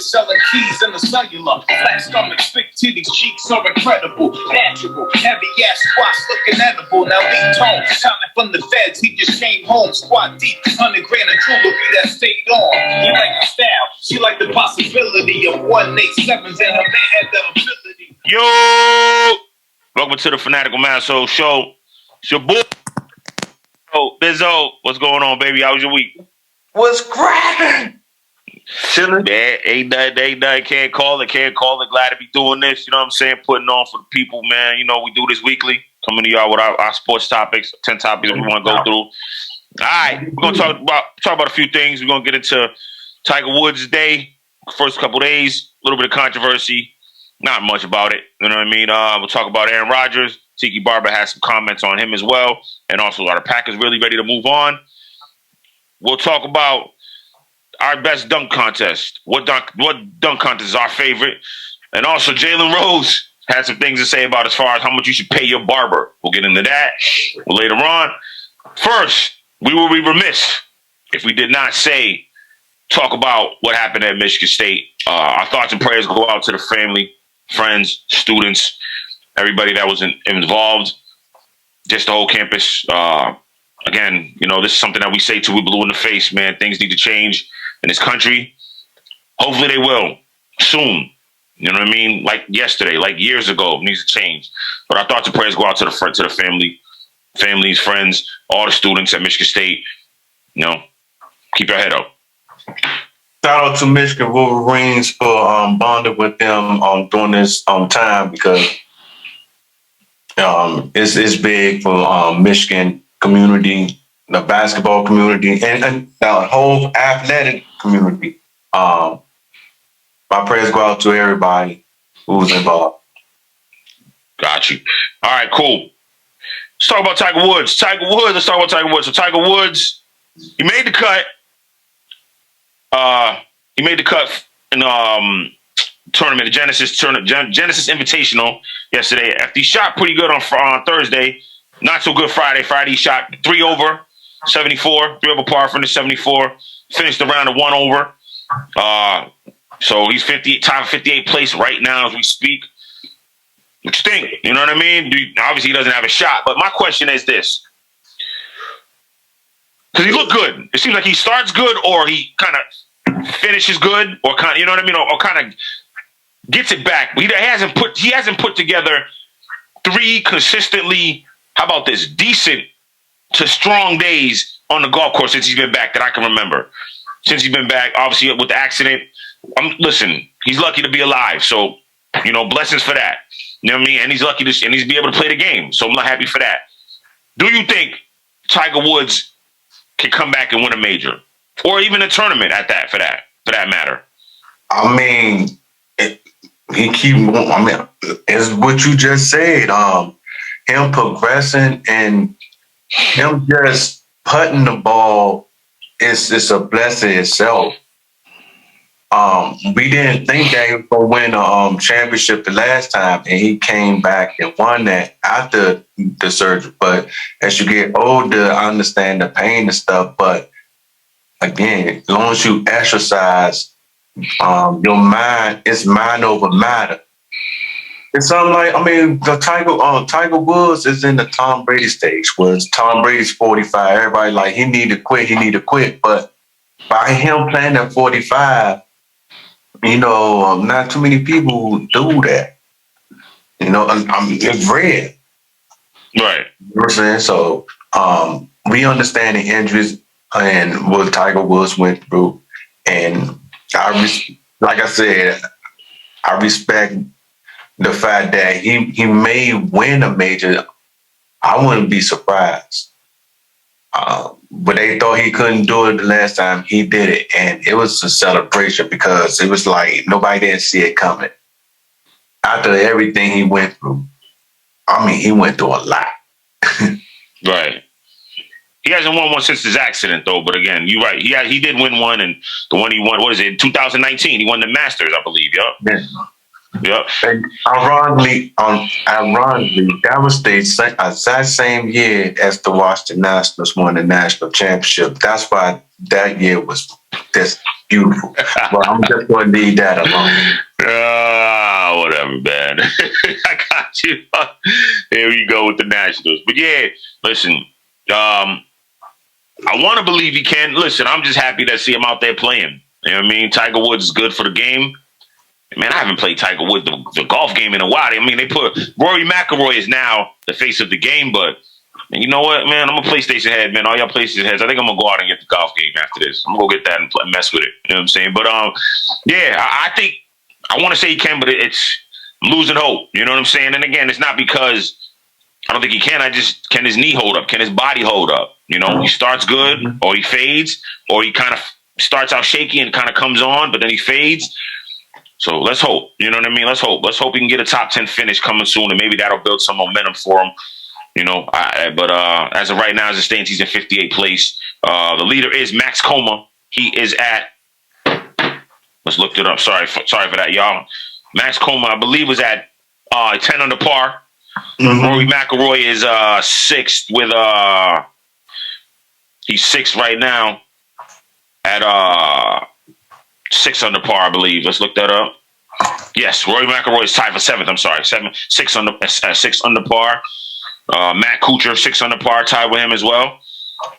selling keys in the cellular. Flat stomachs, big titties, cheeks are incredible. Natural, heavy ass squats looking edible. Now lead tone, sounding from the feds. He just came home, squat deep, 100 grand of jewelry that stayed on. He liked the style, she liked the possibility of 187s, and her man had the ability. Yo! Welcome to the Fanatical Massholes show. It's your boy. Oh, Bizzo, what's going on, baby? How was your week? What's cracking? Chilling. Yeah, ain't nothing. Can't call it. Glad to be doing this. You know what I'm saying? Putting on for the people, man. You know, we do this weekly. Coming to y'all with our sports topics, 10 topics we want to go through. All right, we're going to talk about a few things. We're going to get into Tiger Woods' day, first couple days, a little bit of controversy. Not much about it. You know what I mean? We'll talk about Aaron Rodgers. Tiki Barber has some comments on him as well. And also, are the Packers really ready to move on? We'll talk about our best dunk contest. What dunk contest is our favorite? And also, Jalen Rose had some things to say about as far as how much you should pay your barber. We'll get into that later on. First, we will be remiss if we did not talk about what happened at Michigan State. Our thoughts and prayers go out to the family, friends, students, everybody that was involved, just the whole campus. Again, you know, this is something that we say till we blue in the face, man. Things need to change in this country. Hopefully they will soon. You know what I mean? Like yesterday, like years ago, it needs to change. But our thoughts and prayers go out to the family, families, friends, all the students at Michigan State. You know, keep your head up. Shout out to Michigan Wolverines for bonding with them during this time because it's big for Michigan community, the basketball community, and the whole athletic community. My prayers go out to everybody who's involved. Got you. All right, cool. Let's talk about Tiger Woods. Let's talk about Tiger Woods. So Tiger Woods, he made the cut. He made the cut in tournament, the Genesis Invitational yesterday. After he shot pretty good on Thursday, not so good Friday. Friday he shot 3 over, 74, 3 over par, finished 74. Finished the round of 1 over. So he's top 58 place right now as we speak. What you think? You know what I mean? Obviously he doesn't have a shot, but my question is this. Because he looked good. It seems like he starts good or he kind of finishes good or kind of, you know what I mean? Or kind of gets it back. But he hasn't put together 3 consistently, how about this, decent to strong days on the golf course since he's been back that I can remember. Since he's been back, obviously with the accident. Listen, he's lucky to be alive. So, you know, blessings for that. You know what I mean? And he's lucky to be able to play the game. So I'm not happy for that. Do you think Tiger Woods can come back and win a major? Or even a tournament at that, for that matter? I mean, it's what you just said. Him progressing and him just putting the ball is a blessing itself. We didn't think that he was going to win a championship the last time, and he came back and won that after the surgery. But as you get older, I understand the pain and stuff. But again, as long as you exercise, your mind, it's mind over matter. It's something like, I mean, the Tiger Woods is in the Tom Brady stage, where Tom Brady's 45. Everybody like, he need to quit. But by him playing at 45, you know, not too many people do that. You know, it's rare. Right. You know what I'm saying? So we understand the injuries and what Tiger Woods went through. And like I said, I respect the fact that he may win a major. I wouldn't be surprised. But they thought he couldn't do it the last time. He did it. And it was a celebration because it was like nobody didn't see it coming. After everything he went through. I mean, he went through a lot. Right. He hasn't won one since his accident, though. But again, you're right. He did win one. And the one he won, what is it, 2019? He won the Masters, I believe. Yep. Yeah. Yep. And ironically, that was the exact same year as the Washington Nationals won the national championship. That's why that year was just beautiful. Well, I'm just going to leave that alone. Whatever, man. I got you. Here we go with the Nationals. But yeah, listen, I want to believe he can. Listen, I'm just happy to see him out there playing. You know what I mean? Tiger Woods is good for the game. Man, I haven't played Tiger Woods, the golf game, in a while. I mean, they put Rory McIlroy is now the face of the game, but you know what, man? I'm a PlayStation head, man. All y'all PlayStation heads. I think I'm gonna go out and get the golf game after this. I'm gonna go get that and mess with it. You know what I'm saying? But yeah, I think I want to say he can, but I'm losing hope. You know what I'm saying? And again, it's not because I don't think he can. Can his knee hold up? Can his body hold up? You know, he starts good, or he fades, or he kind of starts out shaky and kind of comes on, but then he fades. So let's hope. You know what I mean? Let's hope. Let's hope he can get a top 10 finish coming soon, and maybe that'll build some momentum for him. You know, but as of right now, as it stands, he's in 58th place. The leader is Max Coma. He is at. Let's look it up. Sorry for that, y'all. Max Coma, I believe, was at 10 under par. Rory McIlroy is 6th with he's 6th right now at 6 under par, I believe. Let's look that up. Yes, Rory McIlroy is tied for 7th. I'm sorry, 6 under par. Matt Kuchar, 6 under par, tied with him as well.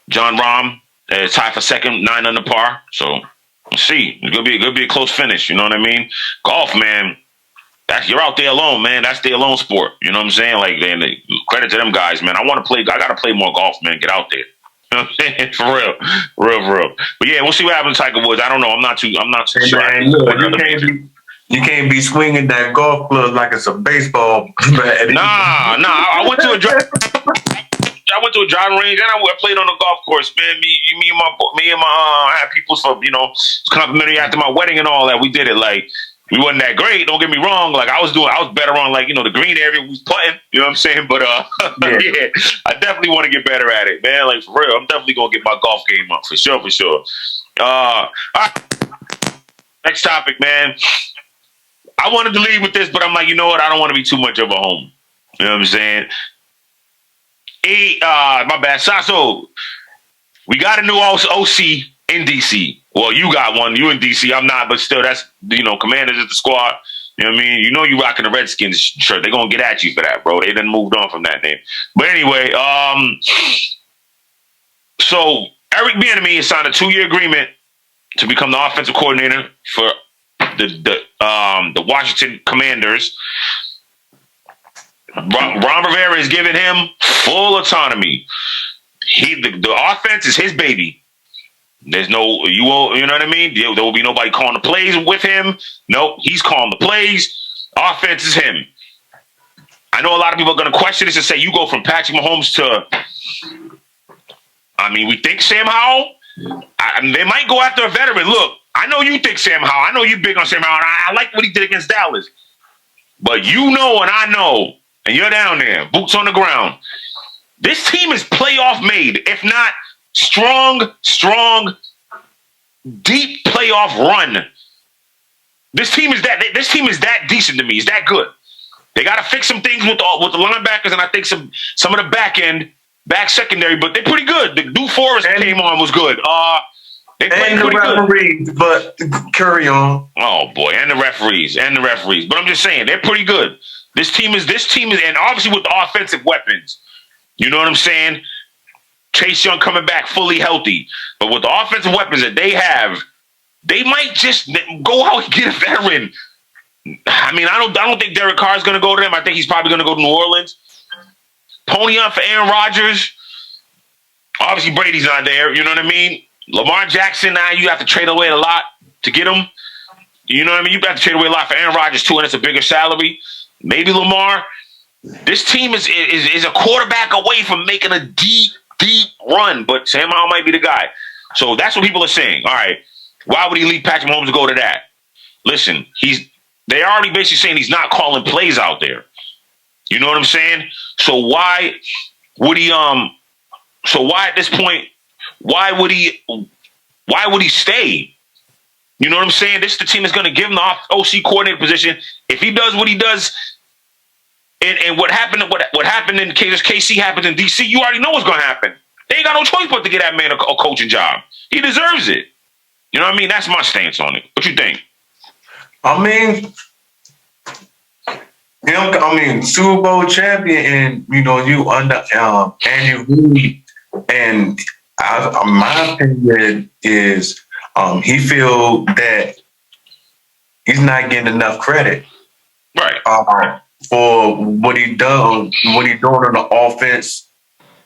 John Rahm tied for 2nd, 9 under par. So let's see. It's gonna be a close finish. You know what I mean? Golf, man. You're out there alone, man. That's the alone sport. You know what I'm saying? Like, credit to them guys, man. I gotta play more golf, man. Get out there. You know what I'm saying? For real. But yeah, we'll see what happens to Tiger Woods. I don't know. I'm not too sure. Man, look, you can't be swinging that golf club like it's a baseball bat. Nah. I went to a driving range and I played on a golf course, man. Me and my I had people for complimentary after my wedding and all that. We did it like. We wasn't that great. Don't get me wrong. Like I was better on like the green area we was putting. You know what I'm saying? But yeah, I definitely want to get better at it, man. Like for real, I'm definitely gonna get my golf game up for sure. All right. Next topic, man. I wanted to leave with this, but I'm like, you know what? I don't want to be too much of a home. You know what I'm saying? My bad, Sasso. We got a new OC in DC. Well, you got one. You in DC. I'm not, but still, that's Commanders is the squad. You know what I mean? You know you rocking the Redskins shirt. They're gonna get at you for that, bro. They done moved on from that name. But anyway, so Eric Bienemy has signed a 2-year agreement to become the offensive coordinator for the Washington Commanders. Ron Rivera is giving him full autonomy. The offense is his baby. There's you know what I mean? There will be nobody calling the plays with him. Nope, he's calling the plays. Offense is him. I know a lot of people are going to question this and say, you go from Patrick Mahomes to, we think Sam Howell. They might go after a veteran. Look, I know you think Sam Howell. I know you're big on Sam Howell. I like what he did against Dallas. But you know and I know, and you're down there, boots on the ground. This team is playoff made, if not strong, deep playoff run. This team is that decent to me. It's that good. They got to fix some things with the linebackers, and I think some of the back secondary, but they're pretty good. The Duke Forrest came on was good. They played pretty good. But carry on. Oh boy, and the referees. But I'm just saying they're pretty good. This team is, and obviously with the offensive weapons. You know what I'm saying? Chase Young coming back fully healthy. But with the offensive weapons that they have, they might just go out and get a veteran. I don't think Derek Carr is going to go to them. I think he's probably going to go to New Orleans. Pony up for Aaron Rodgers. Obviously, Brady's not there. You know what I mean? Lamar Jackson, now you have to trade away a lot to get him. You know what I mean? You have to trade away a lot for Aaron Rodgers, too, and it's a bigger salary. Maybe Lamar. This team is a quarterback away from making a deep run, but Sam Howell might be the guy. So that's what people are saying. All right, why would he leave Patrick Mahomes to go to that? Listen, they're already basically saying he's not calling plays out there. You know what I'm saying? So why would he so why at this point, why would he stay? You know what I'm saying? This is the team that's going to give him the OC coordinator position. If he does what he does, and what happened in KC happens in DC, you already know what's going to happen. They ain't got no choice but to get that man a coaching job. He deserves it. You know what I mean? That's my stance on it. What you think? I mean, Super Bowl champion, and you under Andy Reid, and my opinion is he feel that he's not getting enough credit, right, for what he doing on the offense.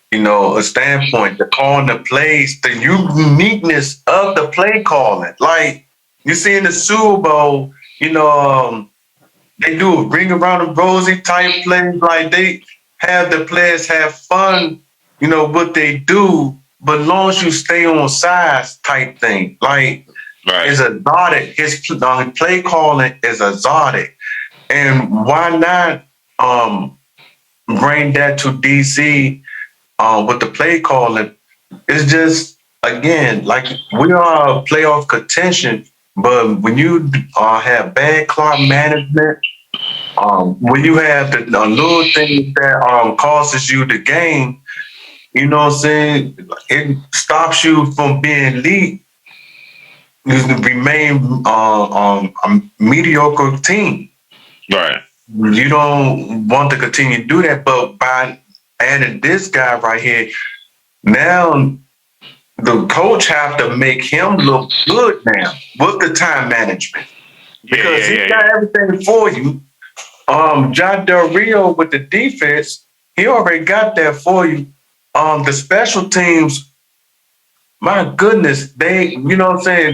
A standpoint, the calling the plays, the uniqueness of the play calling. Like you see in the Super Bowl, they do a ring around the rosy type plays. Like they have the players have fun, what they do, but as long as you stay on size type thing, like it's exotic. His play calling is exotic, and why not bring that to DC? With the play calling, it's just, again, like we are playoff contention, but when you have bad clock management, when you have the little things that causes you the game, you know what I'm saying, it stops you from being elite. You remain a mediocre team. Right. You don't want to continue to do that, but by adding this guy right here, now the coach have to make him look good now with the time management, because he got everything for you. John Del Rio with the defense, he already got that for you. The special teams, my goodness, they,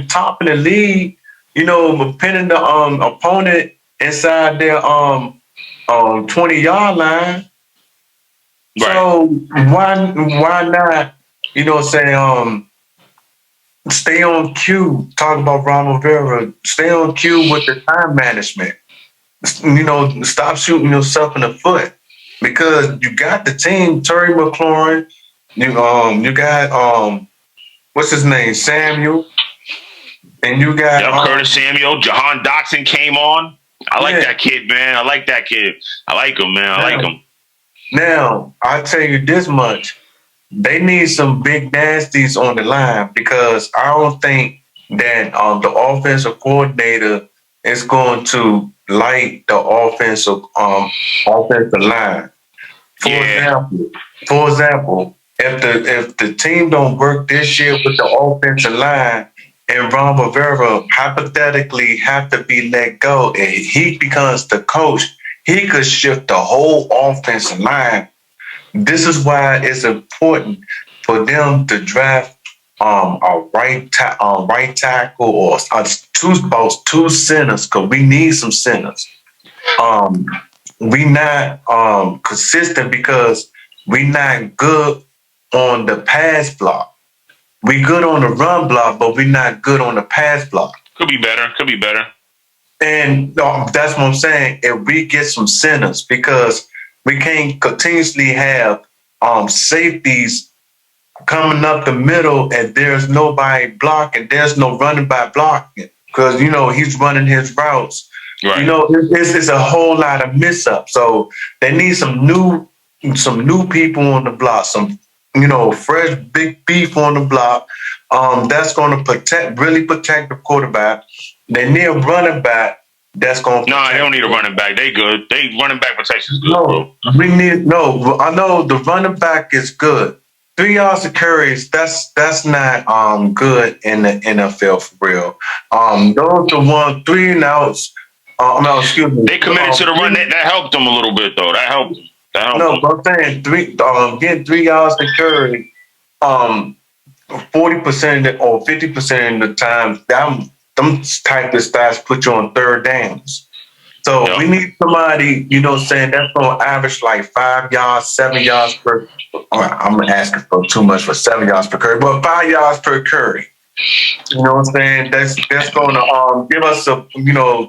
top in the league, pinning the opponent inside their 20-yard line. Right. So why not, stay on cue, talk about Ron Rivera, stay on cue with the time management. Stop shooting yourself in the foot, because you got the team, Terry McLaurin, you got what's his name, Samuel, and you got Curtis Samuel, Jahan Dotson came on. I like that kid, man. I like that kid. I like him, man. I like him. Now, I'll tell you this much. They need some big nasties on the line, because I don't think that the offensive coordinator is going to like the offensive line. For example, if the team don't work this year with the offensive line, and Ron Rivera hypothetically have to be let go, and he becomes the coach, he could shift the whole offensive line. This is why it's important for them to draft a right tackle or two centers, because we need some centers. We not consistent because we not good on the pass block. We good on the run block, but we not good on the pass block. Could be better. And that's what I'm saying. If we get some centers, because we can't continuously have safeties coming up the middle and there's nobody blocking. There's no running back blocking, because he's running his routes. Right. It's a whole lot of miss up. So they need some new people on the block. Some fresh big beef on the block. That's going to really protect the quarterback. They need a running back that's going to. No, they don't need a running back. They good. They running back protection is good. No, bro. I know the running back is good. 3 yards of carries, that's not good in the NFL for real. Those the 3 and outs. No, excuse me. They committed to the run. That helped them a little bit, though. That helped them. But I'm saying getting 3 yards to carry, 40% or 50% of the time, them type of stats put you on third downs. So we need somebody, saying that's going to average like 5 yards, 7 yards per. I'm asking for too much for 7 yards per carry, but 5 yards per carry. You know what I'm saying? That's going to give us a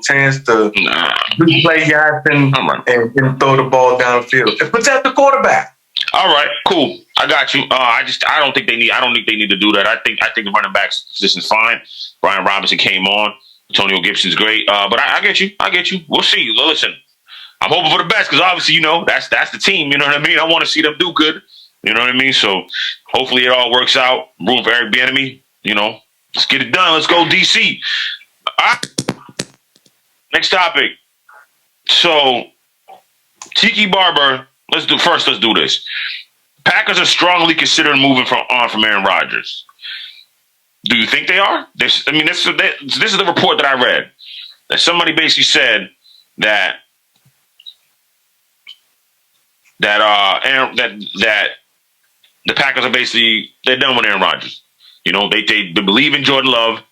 chance to do play action and throw the ball downfield and protect the quarterback. All right, cool. I got you. I don't think they need to do that. I think the running backs position's fine. Brian Robinson came on. Antonio Gibson's great. But I get you. We'll see. Listen, I'm hoping for the best because obviously, that's the team. You know what I mean? I want to see them do good. You know what I mean? So hopefully it all works out. Room for Eric Bienemy. Let's get it done. Let's go DC. All right. Next topic. So Tiki Barber. Let's do this. Packers are strongly considering moving on from Aaron Rodgers. Do you think they are? This is the report that I read. That somebody basically said that the Packers are they're done with Aaron Rodgers. They believe in Jordan Love.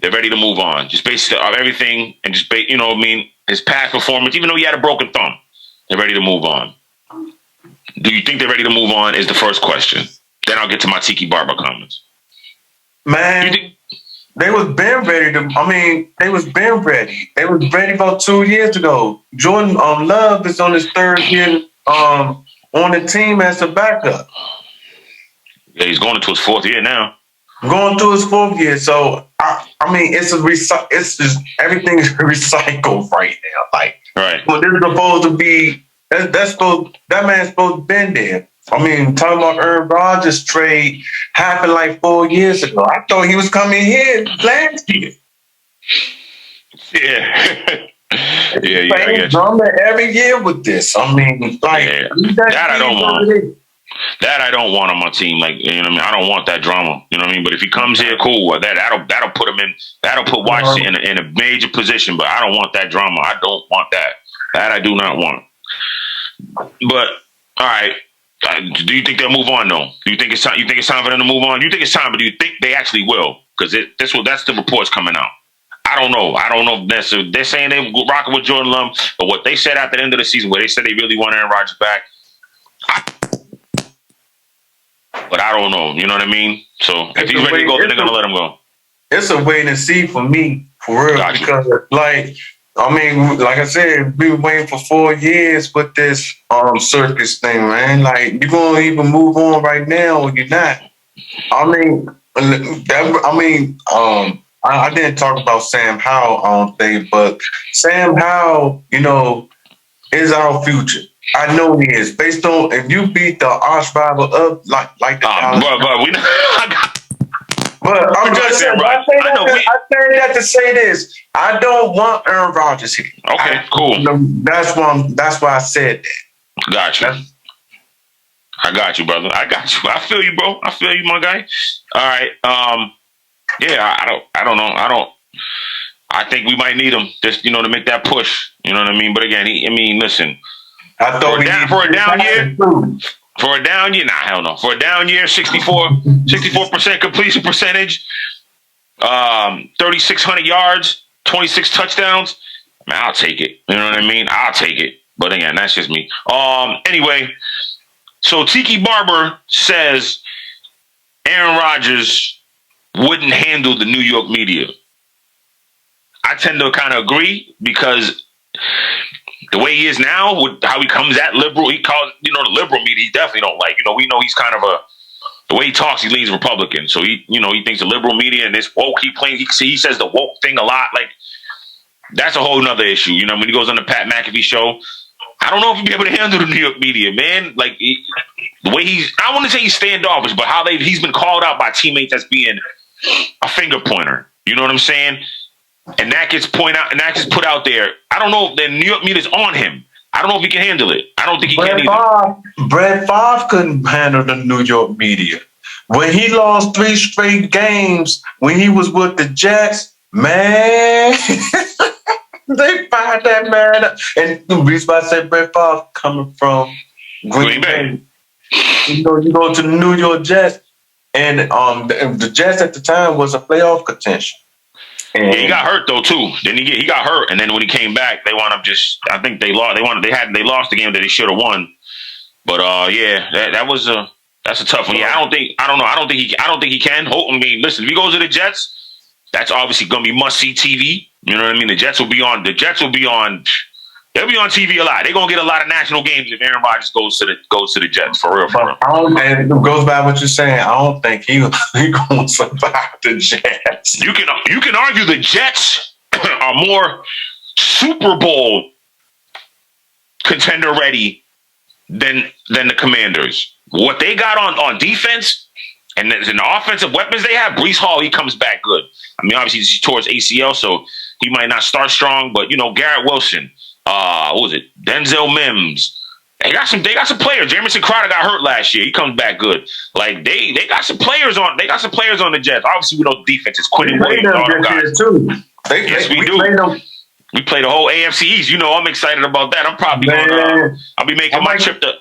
They're ready to move on. Just based on everything and just his past performance, even though he had a broken thumb, they're ready to move on. Do you think they're ready to move on is the first question. Then I'll get to my Tiki Barber comments. Man, they was been ready. They was been ready. They was ready about 2 years ago. Jordan Love is on his third year on the team as a backup. Yeah, he's going into his fourth year now. Going through his fourth year. So, it's just everything is recycled right now. Like, right. Well, this is supposed to be, that man's supposed to been there. Talking about Aaron Rodgers trade happened like 4 years ago. I thought he was coming here last year. Yeah. yeah, I get you. Every year with this. That I don't want. That I don't want on my team. Like, I don't want that drama. You know what I mean? But if he comes here, cool. That'll put him in. That'll put Washington in a major position. But I don't want that drama. I don't want that. That I do not want. But all right. Do you think they'll move on though? Do you think it's time? You think it's time for them to move on? You think it's time, but do you think they actually will? Because that's the reports coming out. I don't know. They're saying they're rocking with Jordan Love, but what they said at the end of the season, where they said they really want Aaron Rodgers back, but I don't know. You know what I mean? So if he's ready to go, then they're gonna let him go. It's a wait and see for me, for real. Gotcha. Because like I said, we've been waiting for 4 years with this circus thing, man. Like, you're gonna even move on right now or you're not. I didn't talk about Sam Howell thing, but Sam Howell, is our future. I know he is. Based on if you beat the arch rival up like the But I'm just saying, I say that to say this. I don't want Aaron Rodgers here. Okay, cool. That's why I said that. Gotcha. I got you, brother. I got you. I feel you, bro. I feel you, my guy. All right. I don't know. I think we might need him just, to make that push. You know what I mean? But again, listen. I thought for a down year, nah, hell no. For a down year, 64% completion percentage, 3,600 yards, 26 touchdowns. I'll take it. You know what I mean? I'll take it. But again, that's just me. Anyway, so Tiki Barber says Aaron Rodgers wouldn't handle the New York media. I tend to kind of agree because the way he is now, with how he comes at liberal, he calls, the liberal media, he definitely don't like. We know he's kind of the way he talks, he leans Republican. So he thinks the liberal media and this woke, he says the woke thing a lot. Like, that's a whole nother issue. When he goes on the Pat McAfee show, I don't know if he'd be able to handle the New York media, man. Like, the way I want to say he's standoffish, but how he's been called out by teammates as being a finger pointer. You know what I'm saying? And that gets put out there. I don't know if the New York media's on him. I don't know if he can handle it. I don't think he can either. Brett Favre couldn't handle the New York media. When he lost 3 straight games, when he was with the Jets, man, they fired that man up. And the reason why I said Brett Favre coming from Green Bay. You go to the New York Jets, and the Jets at the time was a playoff contention. And he got hurt though too. Then he got hurt, and then when he came back, they wound up I think they lost. They lost the game that they should have won. But that's a tough one. Yeah, I don't think he can. Listen, if he goes to the Jets, that's obviously gonna be must see TV. You know what I mean? The Jets will be on They'll be on TV a lot. They're gonna get a lot of national games if Aaron Rodgers goes to the Jets for real. But and it goes by what you're saying. I don't think he gonna survive the Jets. You can argue the Jets are more Super Bowl contender ready than the Commanders. What they got on defense and the offensive weapons they have, Breece Hall, he comes back good. I mean, obviously he's towards ACL, so he might not start strong, but Garrett Wilson, what was it? Denzel Mims. They got some players. Jamison Crowder got hurt last year. He comes back good. Like they got some players on. They got some players on the Jets. Obviously, we know defense is Quentin Williams. All them guys. Too. Yes, we do. We play the whole AFC East. I'm excited about that. I'm probably going. I'll be making my trip to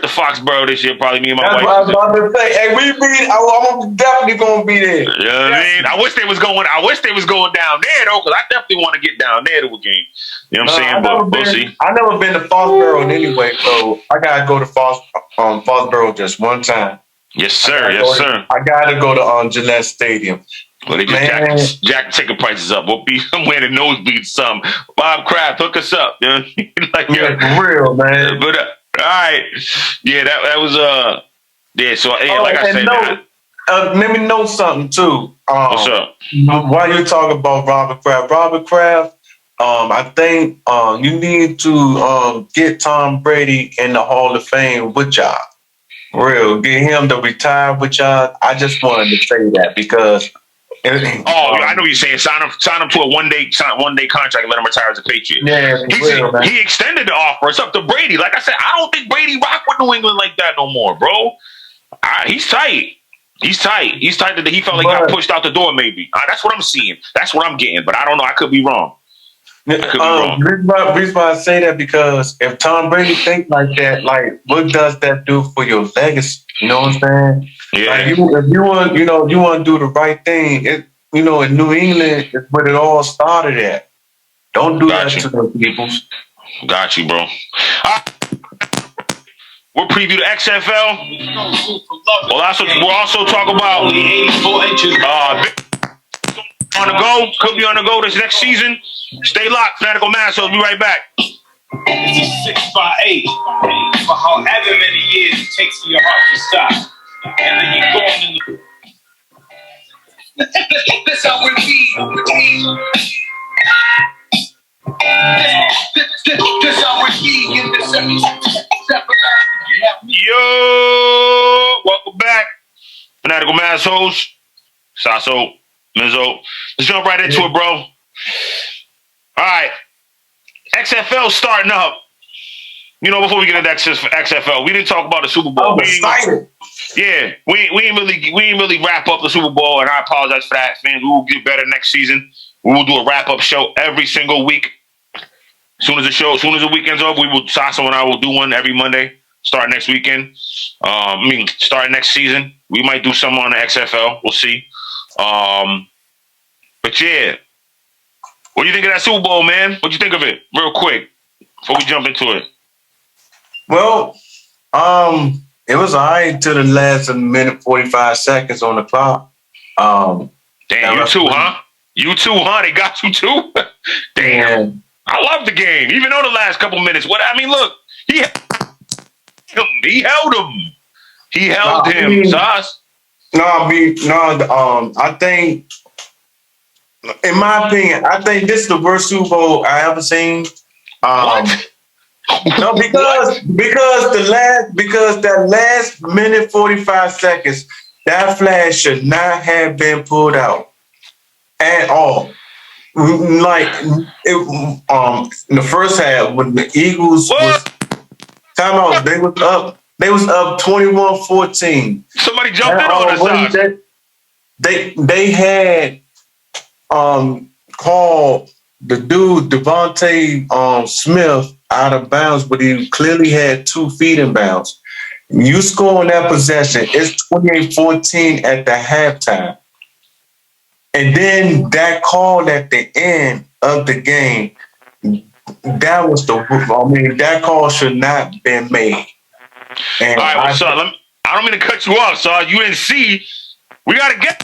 Foxborough this year. Probably me and my wife. I was about to say, hey, I'm definitely gonna be there. You know what I mean? I wish they was going down there though, because I definitely want to get down there to a game. You know what I'm saying? But we'll see. I've never been to Foxborough anyway, so I gotta go to Foxborough just one time. Yes, sir. Yes, sir. I gotta go to Gillette Stadium. Well, they just jack ticket prices up. I'm wearing the nosebleed some. Bob Kraft, hook us up. For real, man. But all right, yeah, that was yeah. So like I said, let me know something too. What's up? While you talk about Robert Kraft, I think you need to get Tom Brady in the Hall of Fame with y'all. Real, get him to retire with y'all. I just wanted to say that because. I know what you're saying. Sign him to a one day contract and let him retire as a Patriot. Yeah, he extended the offer. It's up to Brady. Like I said, I don't think Brady rock with New England like that no more, bro. He's tight. He's tight that he felt like he got pushed out the door. Maybe that's what I'm seeing. That's what I'm getting. But I don't know. I could be wrong. The reason why I say that because if Tom Brady think like that, like what does that do for your legacy? You know what I'm saying? Yeah. Like if you want, you want to do the right thing. In New England is where it all started at. Don't do that to the people. Got you, bro. We'll preview the XFL. We'll also talk about 84 inches. On the go, could be on the go this next season. Stay locked, Fanatical Massholes. Be right back. It's a 6x8 for however many years it takes for your heart to stop. And then you're going in the... That's how we be. That's how we be in this episode. Yo, welcome back. Fanatical Massholes. Sasso, Mizzo. Let's jump right into it, bro. All right. XFL starting up. Before we get into XFL, we didn't talk about the Super Bowl. I'm excited. Yeah, we ain't really wrap up the Super Bowl, and I apologize for that, fans. We will get better next season. We will do a wrap up show every single week. As soon as the weekend's over, Sasso and I will do one every Monday. Start next weekend. Start next season. We might do some on the XFL. We'll see. But yeah, what do you think of that Super Bowl, man? What do you think of it, real quick, before we jump into it? Well, it was all right to the last minute 45 seconds on the clock. Damn, you too, huh? You too, huh? They got you too? Damn. Yeah. I love the game, even though the last couple minutes. Look, he held him. He held him, Sauce. I think, in my opinion, I think this is the worst Super Bowl I ever seen. What? No, because that last minute 45 seconds, that flag should not have been pulled out at all. Like in the first half when the Eagles was timeout, they was up 21-14. Somebody jumped in on us. They had called the dude Devontae Smith out of bounds, but he clearly had 2 feet in bounds. You score on that possession, it's 28-14 at the halftime. And then that call at the end of the game, that call should not have been made. And all right, well, son, I don't mean to cut you off, son. You didn't see. We got to get.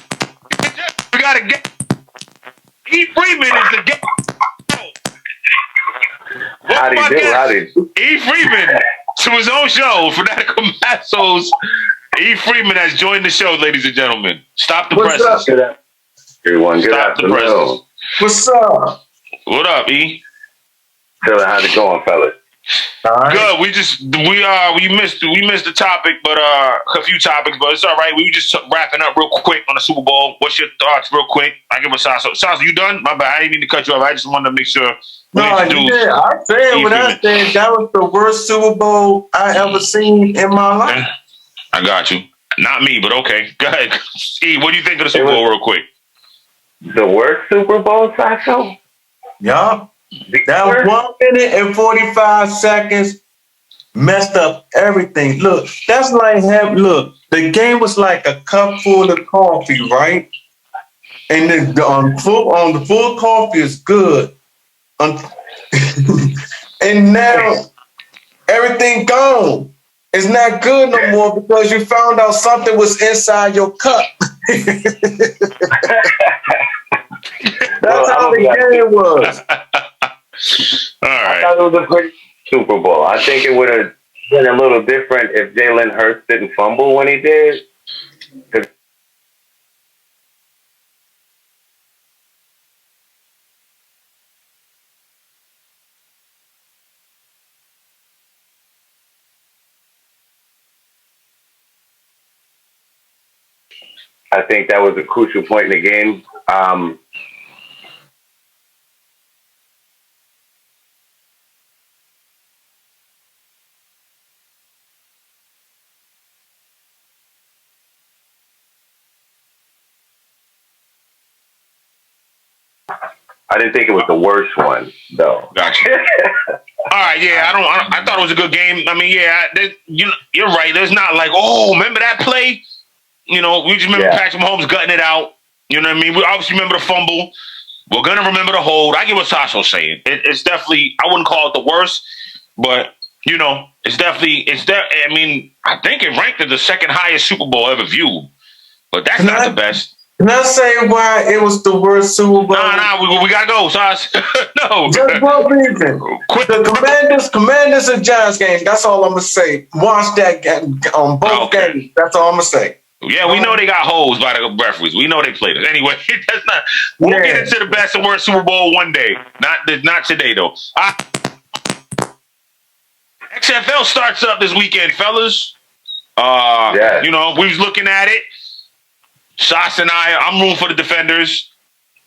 E. Freeman is the game. How'd he do? E. Freeman, to his own show, Fanatical Massholes. E. Freeman has joined the show, ladies and gentlemen. Stop the presses. What's up, everyone? Good Stop the afternoon. presses. What's up? What up, E? How's it going, fellas? All right. Good. We missed the topic, but a few topics, but it's all right. We were just wrapping up real quick on the Super Bowl. What's your thoughts, real quick? I give a Sasa. Sasa, you done? My bad. I didn't mean to cut you off. I just wanted to make sure. No, you did. I said what I said. That was the worst Super Bowl I ever seen in my life. I got you. Not me, but okay. Go ahead. E, what do you think of the Super Bowl, real quick? The worst Super Bowl, Sasso? Yup. That 1 minute and 45 seconds messed up everything. Look, that's like the game was like a cup full of coffee, right? And the full coffee is good. And now everything gone. It's not good no more because you found out something was inside your cup. That's how the game was. All right. I thought it was a great Super Bowl. I think it would have been a little different if Jalen Hurts didn't fumble when he did. I think that was a crucial point in the game. I didn't think it was the worst one, though. Gotcha. All right, yeah, I thought it was a good game. I mean, yeah, you're right. There's not like, oh, remember that play? You know, we just remember Patrick Mahomes gutting it out. You know what I mean? We obviously remember the fumble. We're going to remember the hold. I get what Sasha's saying. It's definitely, I wouldn't call it the worst, but, you know, I mean, I think it ranked as the second highest Super Bowl ever viewed, but that's not the best. Can I say why it was the worst Super Bowl? Nah, we gotta go, Sas. No. Just one reason. The Commanders and Giants game. That's all I'm gonna say. Watch that game on both games. That's all I'm gonna say. Yeah, we know they got holes by the referees. We know they played it. Anyway, that's not. We'll get into the best and worst Super Bowl one day. Not today though. XFL starts up this weekend, fellas. You know, we was looking at it. Sas and I'm rooting for the Defenders,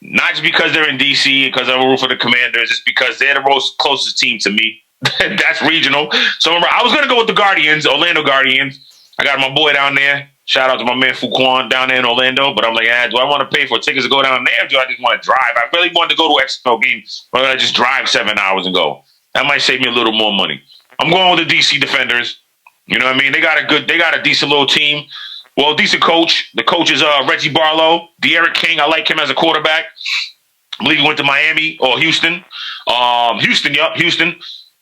not just because they're in DC, because I'm rooting for the Commanders. It's because they're the most closest team to me. That's regional. So I was going to go with the Guardians, Orlando Guardians. I got my boy down there. Shout out to my man Fuquan down there in Orlando. But I'm like, do I want to pay for tickets to go down there, or do I just want to drive? I really wanted to go to an XFL game, but I just drive 7 hours and go. That might save me a little more money. I'm going with the DC Defenders. You know what I mean? They got a decent little team. Well, decent coach. The coach is Reggie Barlow. De'Aaron King, I like him as a quarterback. I believe he went to Miami or Houston. Houston.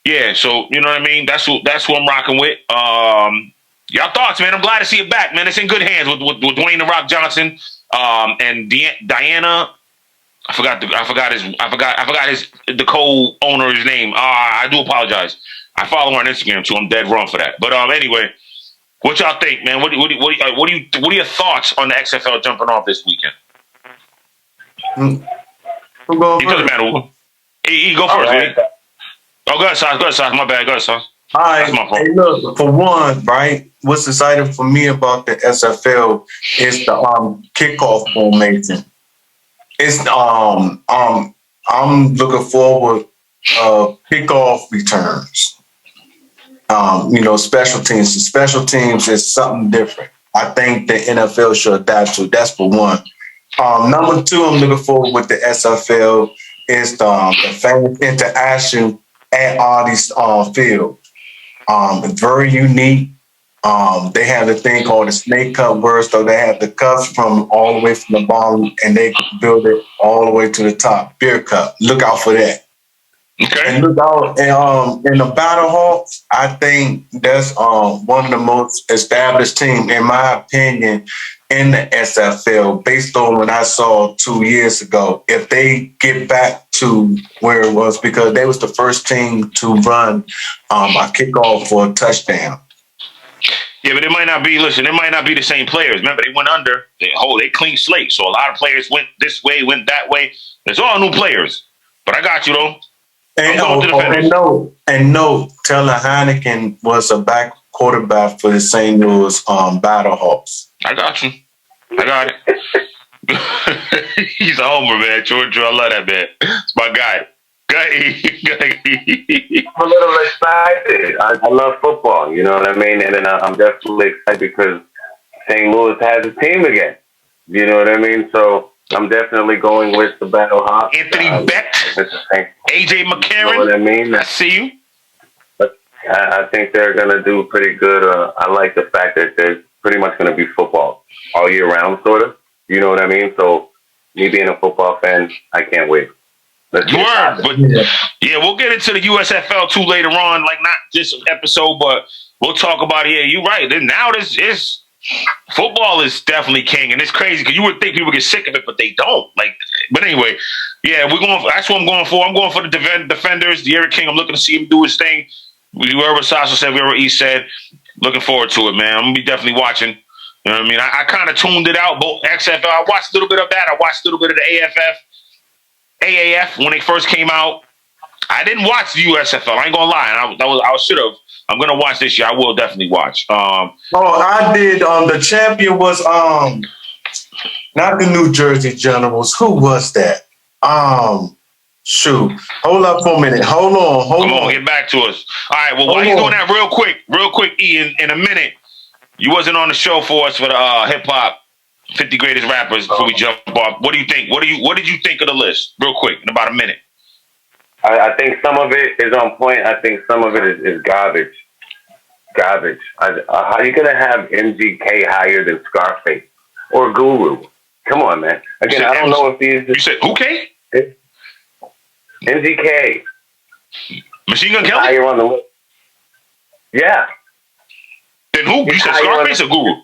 Yeah, so you know what I mean? That's who I'm rocking with. Y'all thoughts, man? I'm glad to see it back, man. It's in good hands with Dwayne The Rock Johnson and Diana. I forgot the co-owner's name. I do apologize. I follow her on Instagram too. I'm dead wrong for that. But anyway. What y'all think, man? What are your thoughts on the XFL jumping off this weekend? It doesn't matter. Go first, right. Oh, go ahead, Sas. My bad. Go ahead, Sas. All right. That's my fault. Hey, look, for one, right, what's exciting for me about the SFL is the kickoff formation. It's I'm looking forward kickoff returns. You know, special teams. Special teams is something different. I think the NFL should adapt to. That's for one. Number two, I'm looking forward with the SFL is the fan interaction at all these fields. It's very unique. They have a thing called the snake cup where so they have the cups from all the way from the bottom and they build it all the way to the top. Beer cup. Look out for that. Okay. And look out in the Battle Hawks, I think that's one of the most established teams, in my opinion, in the SFL, based on what I saw 2 years ago. If they get back to where it was because they was the first team to run a kickoff for a touchdown. Yeah, but it might not be. Listen, it might not be the same players. Remember, they went under. They clean slate. So a lot of players went this way, went that way. It's all new players. But I got you though. And no, Taylor Heineken was a back quarterback for the St. Louis Battlehawks. I got you. I got it. He's a homer, man. George, I love that man. It's my guy. I'm a little excited. I love football, you know what I mean? And then I'm definitely excited because St. Louis has a team again. You know what I mean? So I'm definitely going with the Battlehawks. Anthony Beck, AJ McCarron. You know what I mean? I see you. But I think they're going to do pretty good. I like the fact that there's pretty much going to be football all year round, sort of. You know what I mean? So me being a football fan, I can't wait. But yeah, we'll get into the USFL too later on, like not this episode, but we'll talk about it. Yeah, you're right. Now this is football is definitely king, and it's crazy because you would think people get sick of it, but they don't. But anyway, yeah, we're going. That's what I'm going for. I'm going for the defenders, the Eric King. I'm looking to see him do his thing. Whoever Sasha said, whoever E said, looking forward to it, man. I'm gonna be definitely watching. You know what I mean? I kind of tuned it out, but XFL. I watched a little bit of that. I watched a little bit of the AAF when they first came out. I didn't watch the USFL. I ain't gonna lie. I should have. I'm gonna watch this year. I will definitely watch. I did. The champion was not the New Jersey Generals. Who was that? Shoot. Hold up for a minute. Hold on. Come on, get back to us. All right. Well, while you doing that, real quick, E. In a minute, you wasn't on the show for us for the hip hop 50 greatest rappers before we jump off. What do you think? What did you think of the list? Real quick, in about a minute. I think some of it is on point. I think some of it is garbage. Garbage. How are you going to have MGK higher than Scarface or Guru? Come on, man. Again, I don't know if these... You said, okay? MGK. Machine Gun Kelly? Higher on the list. Yeah. Then who? You said Scarface or Guru?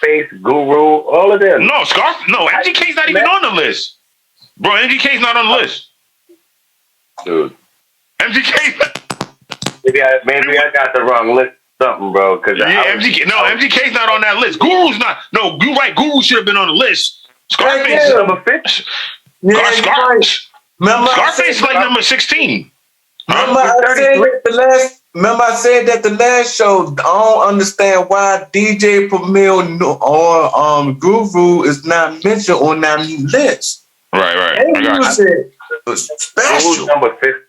Scarface, Guru, all of them. No, MGK's not even on the list. Bro, MGK's not on the list. Dude. MGK. Maybe I got the wrong list or something, bro. MGK's not on that list. Guru's not. No, you're right. Guru should have been on the list. Scarface is number 50. Scarface is like number 16. Remember I said that the last show. I don't understand why DJ Premier or Guru is not mentioned on that list. Right. And you said special. Number 50.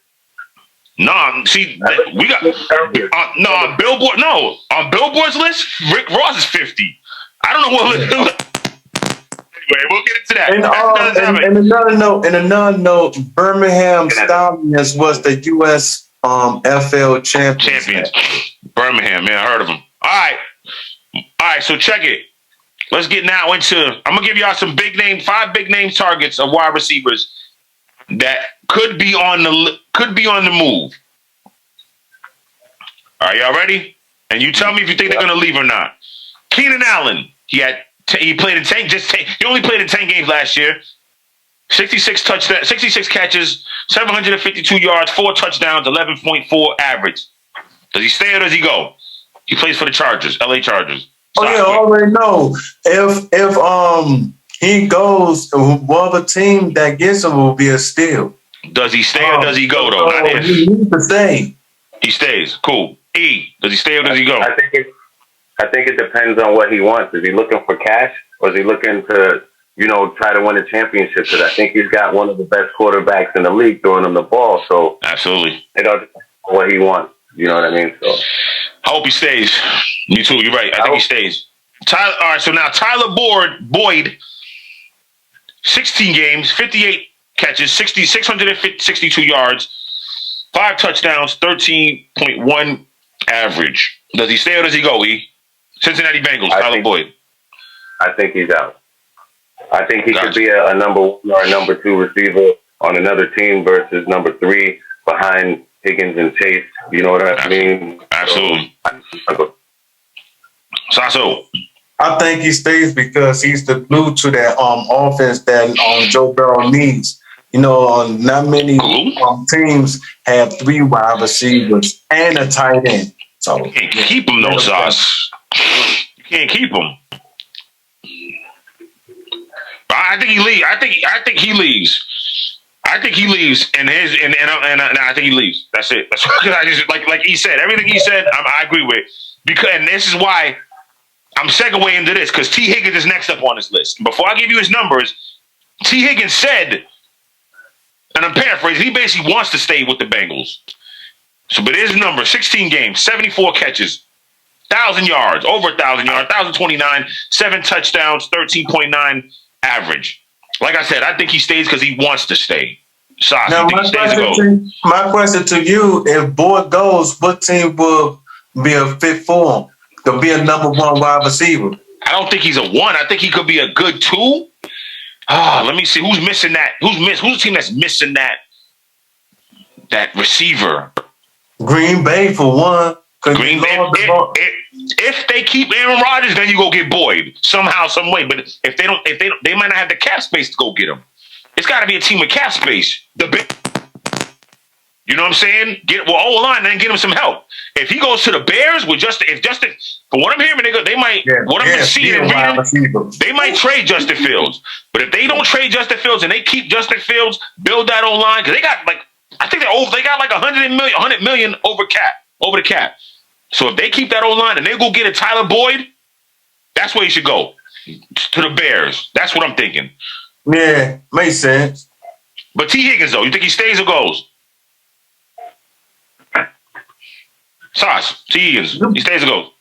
No, see, we got on Billboard. No, on Billboard's list, Rick Ross is 50. I don't know what list. Anyway, we'll get into that. And another note, Birmingham Stallions was the USFL champions. Birmingham, man, I heard of them. All right. So check it. Let's get now into. I'm gonna give y'all some 5 big name targets of wide receivers that could be on the move. All right, y'all ready? And you tell me if you think they're gonna leave or not. Keenan Allen, he played in 10. He only played in 10 games last year. 66 touchdowns, 66 catches, 752 yards, 4 touchdowns, 11.4 average. Does he stay or does he go? He plays for the Chargers, LA Chargers. I already know. If he goes, whatever team that gets him will be a steal. Does he stay or does he go though? Not if. He needs to stay. He stays. Cool. E, does he stay or does he go? I think it depends on what he wants. Is he looking for cash or is he looking to, try to win a championship? Because I think he's got one of the best quarterbacks in the league throwing him the ball. So absolutely, it all depends on what he wants. You know what I mean? So I hope he stays. Me too. You're right. I think he stays. All right. So now Tyler Boyd, 16 games, 58 catches, 662 yards, 5 touchdowns, 13.1 average. Does he stay or does he go? Cincinnati Bengals. Tyler Boyd. I think he's out. I think he could be a number 1 or a number 2 receiver on another team versus number 3 behind Higgins and Chase. You know what I mean? Absolutely. Sasso. I think he stays because he's the glue to that offense that Joe Burrow needs. Not many teams have 3 wide receivers and a tight end. So you can't keep them, though, Sauce. You can't keep them. I think he leaves. I think he leaves. I think he leaves, and I think he leaves. That's it. That's because I just like he said, everything he said, I agree with. Because, and this is why I'm segueing into this, because T. Higgins is next up on this list. Before I give you his numbers, T. Higgins said, and I'm paraphrasing, he basically wants to stay with the Bengals. So, but his number: 16 games, 74 catches, 1,000 yards, over 1,000 yards, 1,029, 7 touchdowns, 13.9 average. Like I said, I think he stays because he wants to stay. Sauce, now, you think he stays or goes? My question to you: if Boyd goes, what team will be a fit for him to be a number 1 wide receiver? I don't think he's a 1. I think he could be a good 2. Let me see who's missing that. Who's the team that's missing that receiver? Green Bay for 1. Green Bay. If they keep Aaron Rodgers, then you go get Boyd somehow, some way. But if they don't, they might not have the cap space to go get him. It's got to be a team with cap space. You know what I'm saying? O-line and then get him some help. If he goes to the Bears with Justin, from what I'm hearing, they might. What I'm seeing and reading, they might trade Justin Fields. But if they don't trade Justin Fields and they keep Justin Fields, build that O-line, because they got I think they got like $100 million over the cap. So if they keep that O-line and they go get a Tyler Boyd, that's where he should go. To the Bears. That's what I'm thinking. Yeah, makes sense. But T. Higgins, though, you think he stays or goes? Sauce, T. Higgins, he stays or goes?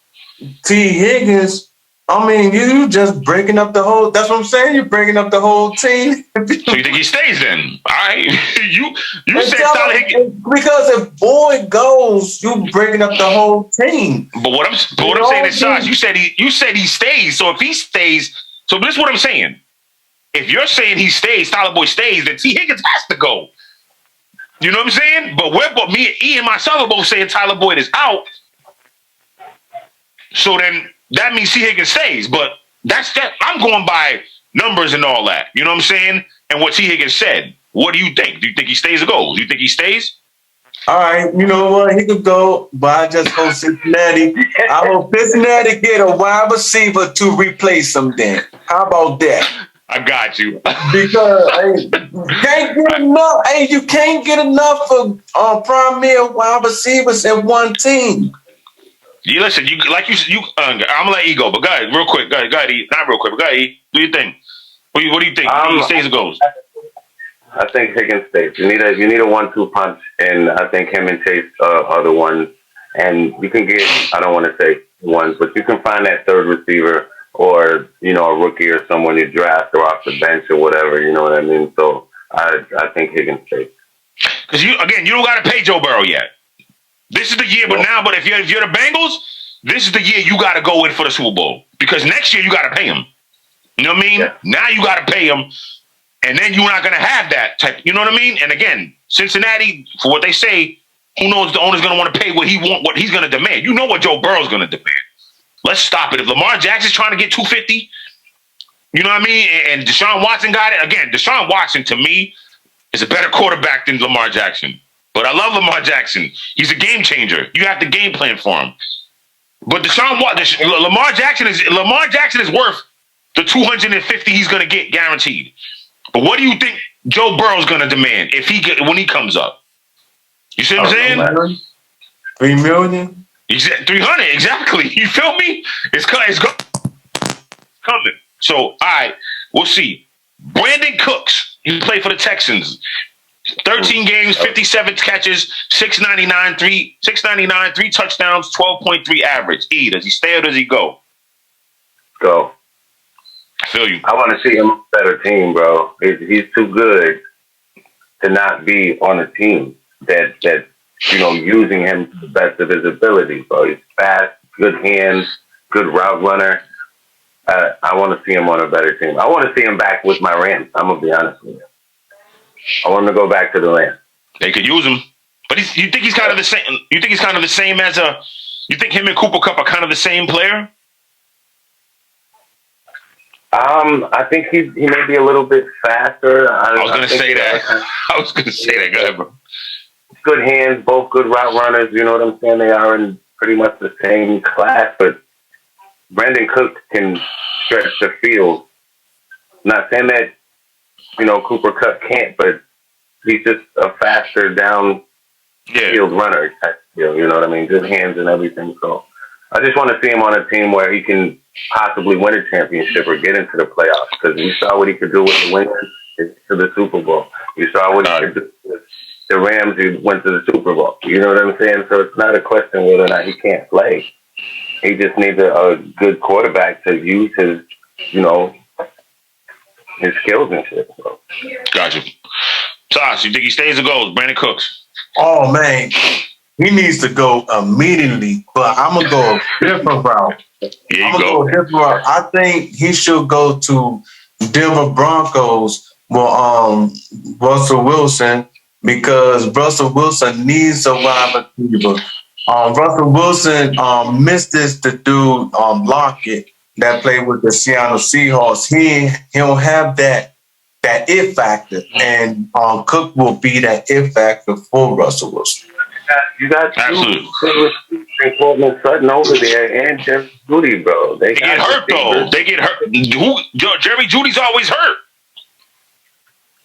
T. Higgins, I mean, you just breaking up the whole. That's what I'm saying. You're breaking up the whole team. So you think he stays then? All right, you said Tyler Higgins. Because if Boyd goes, you breaking up the whole team. But what I'm saying is, Sauce, you said he stays. So if he stays, so this is what I'm saying. If you're saying he stays, Tyler Boyd stays, then T. Higgins has to go. You know what I'm saying? But me and E and myself are both saying Tyler Boyd is out. So then that means T. Higgins stays. But that's that. I'm going by numbers and all that. You know what I'm saying? And what T. Higgins said. What do you think? Do you think he stays or goes? Do you think he stays? All right, you know what? He could go, but I just hope Cincinnati. I hope Cincinnati get a wide receiver to replace him then. How about that? I got you. Because you can't get enough. Hey, you can't get enough of premier wide receivers in one team. You listen. I'm gonna let E go, but go ahead, real quick. Go ahead, E. Not real quick, but go ahead, E. Do you think? What do you think? He stays or goes? I think Higgins stays. You need a 1-2 punch, and I think him and Chase are the ones. And you can get, I don't want to say ones, but you can find that third receiver or, a rookie or someone you draft or off the bench or whatever, you know what I mean? So I think Higgins stays. Because you don't got to pay Joe Burrow yet. This is the year, but if you're the Bengals, this is the year you got to go in for the Super Bowl. Because next year you got to pay him. You know what I mean? Yeah. Now you got to pay him, and then you're not going to have that type. You know what I mean? And again, Cincinnati, for what they say, who knows? The owner's going to want to pay what he's going to demand. You know what Joe Burrow's going to demand. Let's stop it. If Lamar Jackson's trying to get $250, you know what I mean? And Deshaun Watson got it. Again, Deshaun Watson, to me, is a better quarterback than Lamar Jackson. But I love Lamar Jackson. He's a game changer. You have to game plan for him. But Lamar Jackson is worth the $250 he's going to get guaranteed. But what do you think Joe Burrow's going to demand when he comes up? You see what I'm saying? $3 million. He said 300 exactly. You feel me? It's coming. So all right, we'll see. Brandon Cooks. He played for the Texans. 13 games, 57 catches, 699, 3 touchdowns, 12.3 average. E, does he stay or does he go? Go. I feel you. I want to see him on a better team, bro. He's too good to not be on a team that using him to the best of his ability, bro. He's fast, good hands, good route runner. I want to see him on a better team. I want to see him back with my Rams. I'm gonna be honest with you. I want him to go back to the Rams. They could use him, but you think he's kind of the same? You think he's kind of the same as a? You think him and Cooper Kupp are kind of the same player? I think he may be a little bit faster. I was gonna think say that. I was gonna say that. Go ahead, bro. Good hands, both good route runners. You know what I'm saying? They are in pretty much the same class, but Brandon Cooks can stretch the field. Not saying that, Cooper Kupp can't, but he's just a faster down field runner type deal. You know what I mean? Good hands and everything. So I just want to see him on a team where he can possibly win a championship or get into the playoffs, because we saw what he could do with the Wings to the Super Bowl. We saw what he could do with the Rams who went to the Super Bowl. You know what I'm saying? So it's not a question whether or not he can't play. He just needs a good quarterback to use his, his skills and shit. So. Gotcha. Tosh, you think he stays or goes? Brandon Cooks. Oh man, he needs to go immediately. But I'm gonna go a different route. I think he should go to Denver Broncos with Russell Wilson, because Russell Wilson needs a wide receiver. Russell Wilson missed this to dude Lockett that played with the Seattle Seahawks. He don't have that it factor, and Cook will be that it factor for Russell Wilson. You got Courtland Sutton over there and Jerry Jeudy, bro. They get hurt though. They get hurt. Jerry Judy's always hurt.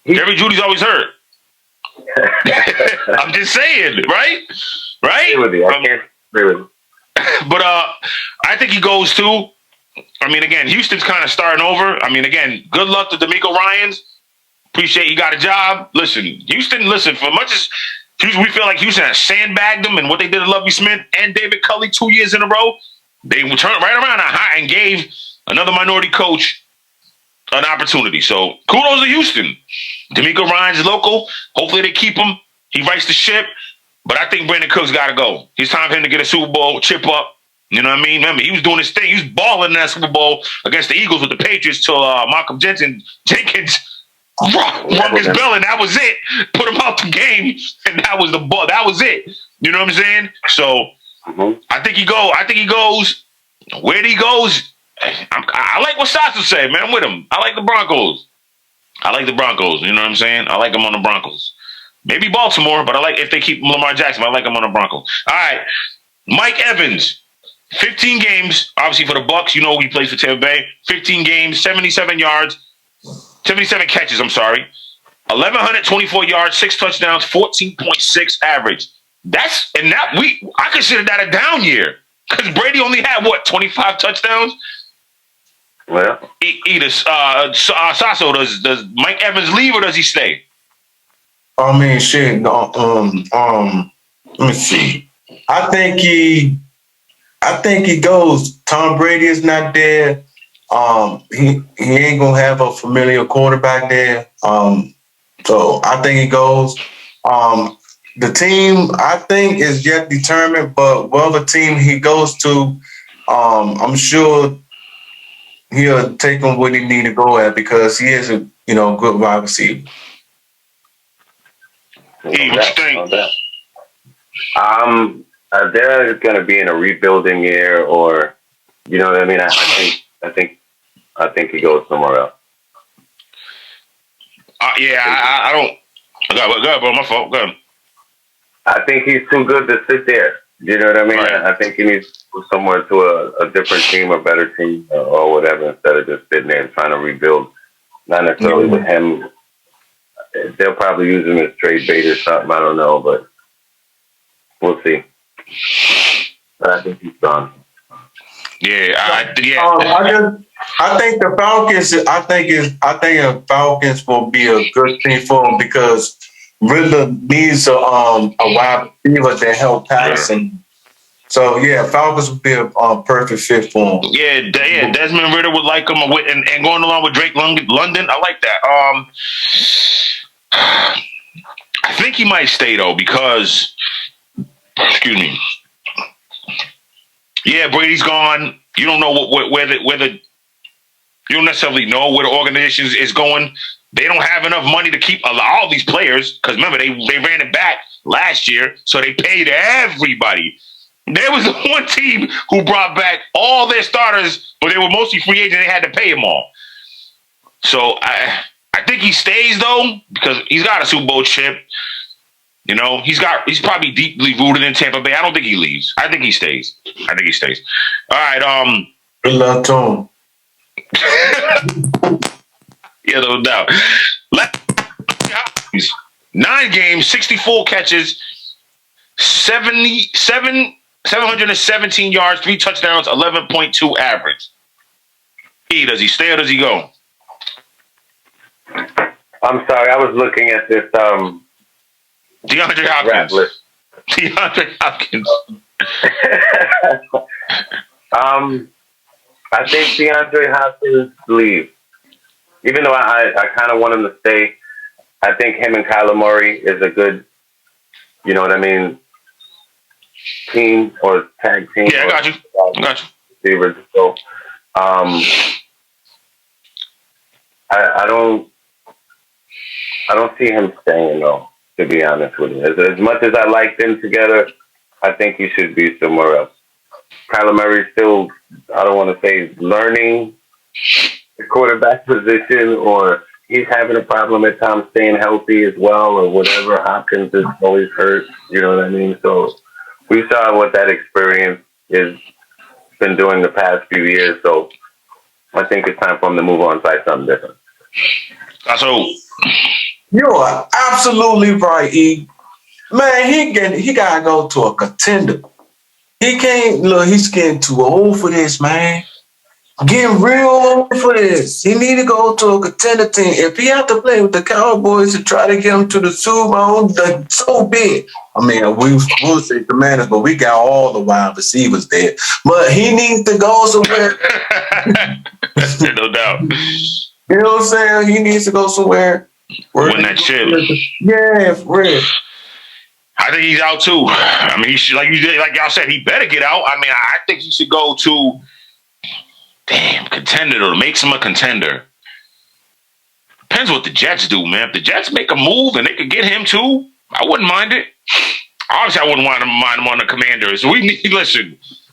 Jerry Judy's always hurt. I'm just saying, right? I can't agree with you. But I think he goes too. I mean, again, Houston's kind of starting over. I mean, again, good luck to D'Amico Ryans. Appreciate you got a job. Listen, Houston, for much as we feel like Houston has sandbagged them and what they did to Lovie Smith and David Culley 2 years in a row, they turned right around and gave another minority coach an opportunity. So kudos to Houston. D'Amico Ryans is local. Hopefully they keep him. He rights the ship. But I think Brandon Cooks got to go. It's time for him to get a Super Bowl, chip up. You know what I mean? Remember, he was doing his thing. He was balling in that Super Bowl against the Eagles with the Patriots till Malcolm Jenkins rung his bell, and that was it. Put him out the game, and that was the ball. That was it. You know what I'm saying? So I think he goes. Where he goes, I like what Sasha said, man. I'm with him. I like the Broncos. You know what I'm saying? I like him on the Broncos. Maybe Baltimore, but I like if they keep Lamar Jackson. I like him on the Broncos. All right, Mike Evans, 15 games, obviously for the Bucs. You know he plays for Tampa Bay. 15 games, 77 yards, 77 catches. 1,124 yards, 6 touchdowns, 14.6 average. I consider that a down year, because Brady only had 25 touchdowns. Well, Sasso, does Mike Evans leave or does he stay? I mean, shit. Let me see. I think he goes. Tom Brady is not there. He ain't gonna have a familiar quarterback there. So I think he goes. The team, I think, is yet determined, but whatever team he goes to, I'm sure he'll take him where he need to go at, because he is a good wide receiver. They're going to be in a rebuilding year, or you know what I mean. I think he goes somewhere else. I don't. Go ahead, bro. My fault. Go ahead. I think he's too good to sit there. You know what I mean? Right. I think he needs to go somewhere to a different team, a better team, or whatever, instead of just sitting there and trying to rebuild. Not necessarily with him. They'll probably use him as trade bait or something. I don't know, but we'll see. But I think he's gone. I think the Falcons. I think the Falcons will be a good thing for him, because Riddler needs a wide receiver to help passing. So Falcons would be a perfect fit for him. Yeah, Desmond Ritter would like him, and going along with Drake London, I like that. I think he might stay though, because, excuse me. Yeah, Brady's gone. You don't know where the you don't necessarily know where the organization is going. They don't have enough money to keep all these players, because remember they ran it back last year, so they paid everybody. There was one team who brought back all their starters, but they were mostly free agents. They had to pay them all. So I think he stays though, because he's got a Super Bowl chip. You know, he's probably deeply rooted in Tampa Bay. I don't think he leaves. I think he stays. All right. Good luck to him. Yeah, no doubt. 9 games, 64 catches, 717 yards, 3 touchdowns, 11.2 average. Does he stay or does he go? I'm sorry, I was looking at this DeAndre rap Hopkins. list. DeAndre Hopkins. I think DeAndre Hopkins leaves. Even though I kind of want him to stay, I think him and Kyler Murray is a good, you know what I mean, team or tag team. Yeah, I got you. Receivers. So, I don't see him staying though, to be honest with you. As much as I like them together, I think he should be somewhere else. Kyler Murray still, I don't want to say learning the quarterback position, or he's having a problem at times staying healthy as well, or whatever. Hopkins is always hurt, you know what I mean? So we saw what that experience has been doing the past few years. So I think it's time for him to move on and try something different. So You are absolutely right, E. Man, he gotta go to a contender. He can't look. He's getting too old for this, man. Getting real old for this. He need to go to a contender team. If he have to play with the Cowboys to try to get him to the Super Bowl, so be it. I mean, we'll say Commanders, but we got all the wide receivers there. But he needs to go somewhere. no doubt. You know what I'm saying? He needs to go somewhere. Win that chip. Yeah, for real. I think he's out too. I mean, he should, like y'all said, he better get out. I mean, I think he should go to contender to make him a contender. Depends what the Jets do, man. If the Jets make a move and they could get him too, I wouldn't mind it. Obviously, I wouldn't mind him on the Commanders. So we need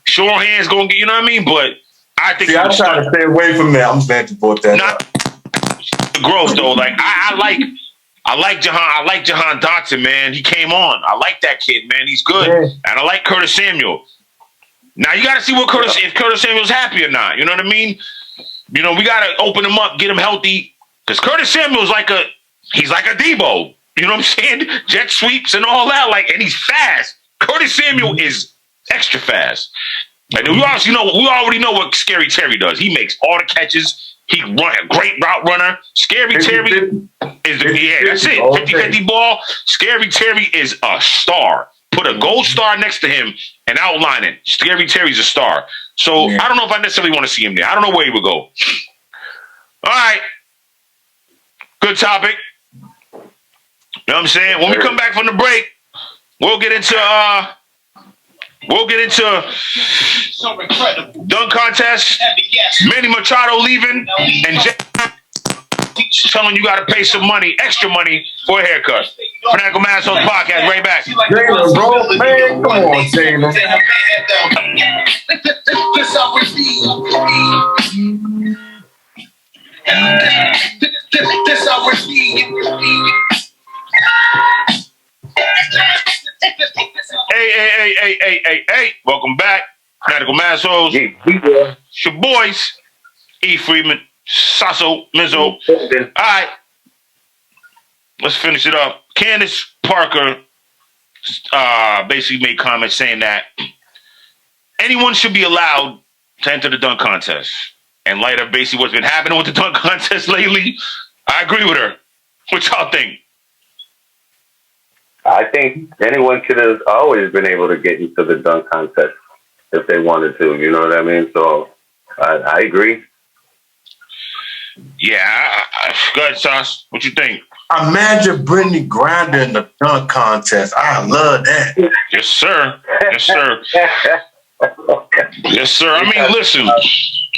sure hands gonna get, you know what I mean? But I think I'm trying to stay away from that. I'm glad you brought that up. The growth though, like I like Jahan Dotson, man. He came on. I like that kid, man. He's good. Yeah. And I like Curtis Samuel. Now you got to see if Curtis Samuel's happy or not. You know what I mean? You know, we got to open him up, get him healthy. Because Curtis Samuel's he's like a Debo. You know what I'm saying? Jet sweeps and all that. And he's fast. Curtis Samuel is extra fast. And we already know what Scary Terry does. He makes all the catches. He run a great route runner. Scary Terry is that's it. 50-50 ball. Scary Terry is a star. Put a gold star next to him and outline it. Scary Terry's a star. So I don't know if I necessarily want to see him there. I don't know where he would go. All right. Good topic. You know what I'm saying? When we come back from the break, we'll get into dunk contest. Manny Machado leaving and telling you got to pay some money, extra money for a haircut. Fanatical Massholes podcast, right back. Jalen, bro, man, come on, Jalen. Hey. Welcome back. Fanatical Massholes. It's your boys, E. Freeman, Sasso, Mizzo. All right. Let's finish it up. Candace Parker basically made comments saying that anyone should be allowed to enter the dunk contest. In light of basically what's been happening with the dunk contest lately, I agree with her. What y'all think? I think anyone should have always been able to get into the dunk contest if they wanted to. You know what I mean? So I agree. Yeah. Go ahead, Sauce. What you think? Imagine Brittany Griner in the dunk contest. I love that. Yes, sir. Yes, sir. Yes, sir. I mean, listen.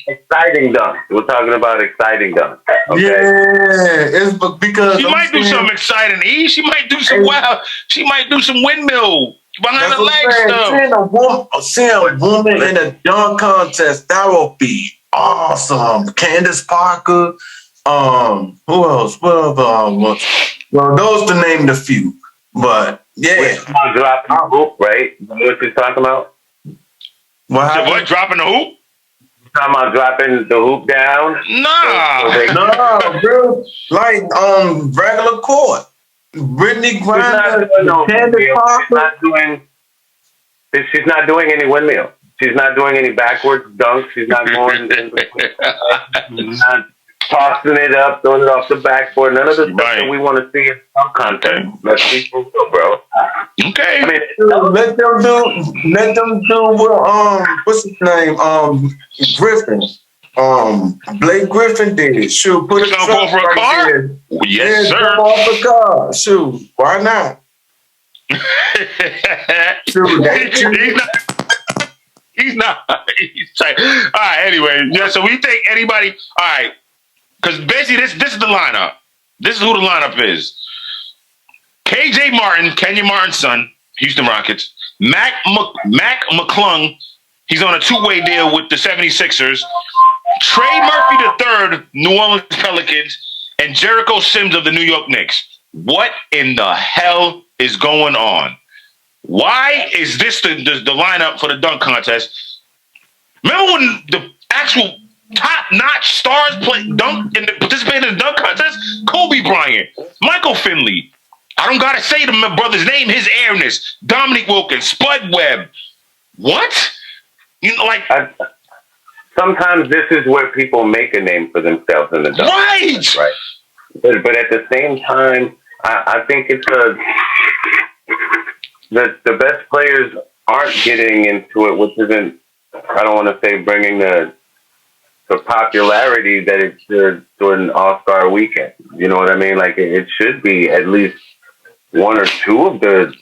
Exciting dunk. We're talking about exciting dunk. Okay? Yeah, it's because she might do something exciting. She might do some She might do some windmill behind the legs stuff. Seeing a woman in a dunk contest, that would be awesome. Candace Parker, Who else? Well, those to name the few. But yeah, We're dropping the hoop, right? You know what you're talking about? what Said happened? what? Dropping the hoop? Talking about dropping the hoop down? Nah. No, bro. Like regular court. Brittany She's not Griner, doing no Candace windmill. Parker. She's not doing any windmill. She's not doing any backwards dunks. She's not going. She's not tossing it up, throwing it off the backboard. None of the stuff that we want to see in some content. Let's see for real, bro. Okay. I mean, Let them do what what's his name? Griffin. Blake Griffin did it. Shoot, put He's a gonna truck go for a car? there. Yes, Jump sir. off the car. Shoot, why not? He's not. He's tight. All right. Anyway, yeah. So we think anybody. All right. Because basically, this is the lineup. This is who the lineup is. KJ Martin, Kenya Martin's son, Houston Rockets. Mac McClung, he's on a two-way deal with the 76ers. Trey Murphy III, New Orleans Pelicans, and Jericho Sims of the New York Knicks. What in the hell is going on? Why is this the lineup for the dunk contest? Remember when the actual top-notch stars participated in the dunk contest? Kobe Bryant, Michael Finley. I don't gotta say my brother's name. His airness, Dominique Wilkins, Spud Webb. What? You know, like sometimes this is where people make a name for themselves in the dunk contest, right? But at the same time, I think it's the best players aren't getting into it, which isn't. I don't want to say bringing the popularity that it should during All-Star weekend. You know what I mean? Like it should be at least one or two of the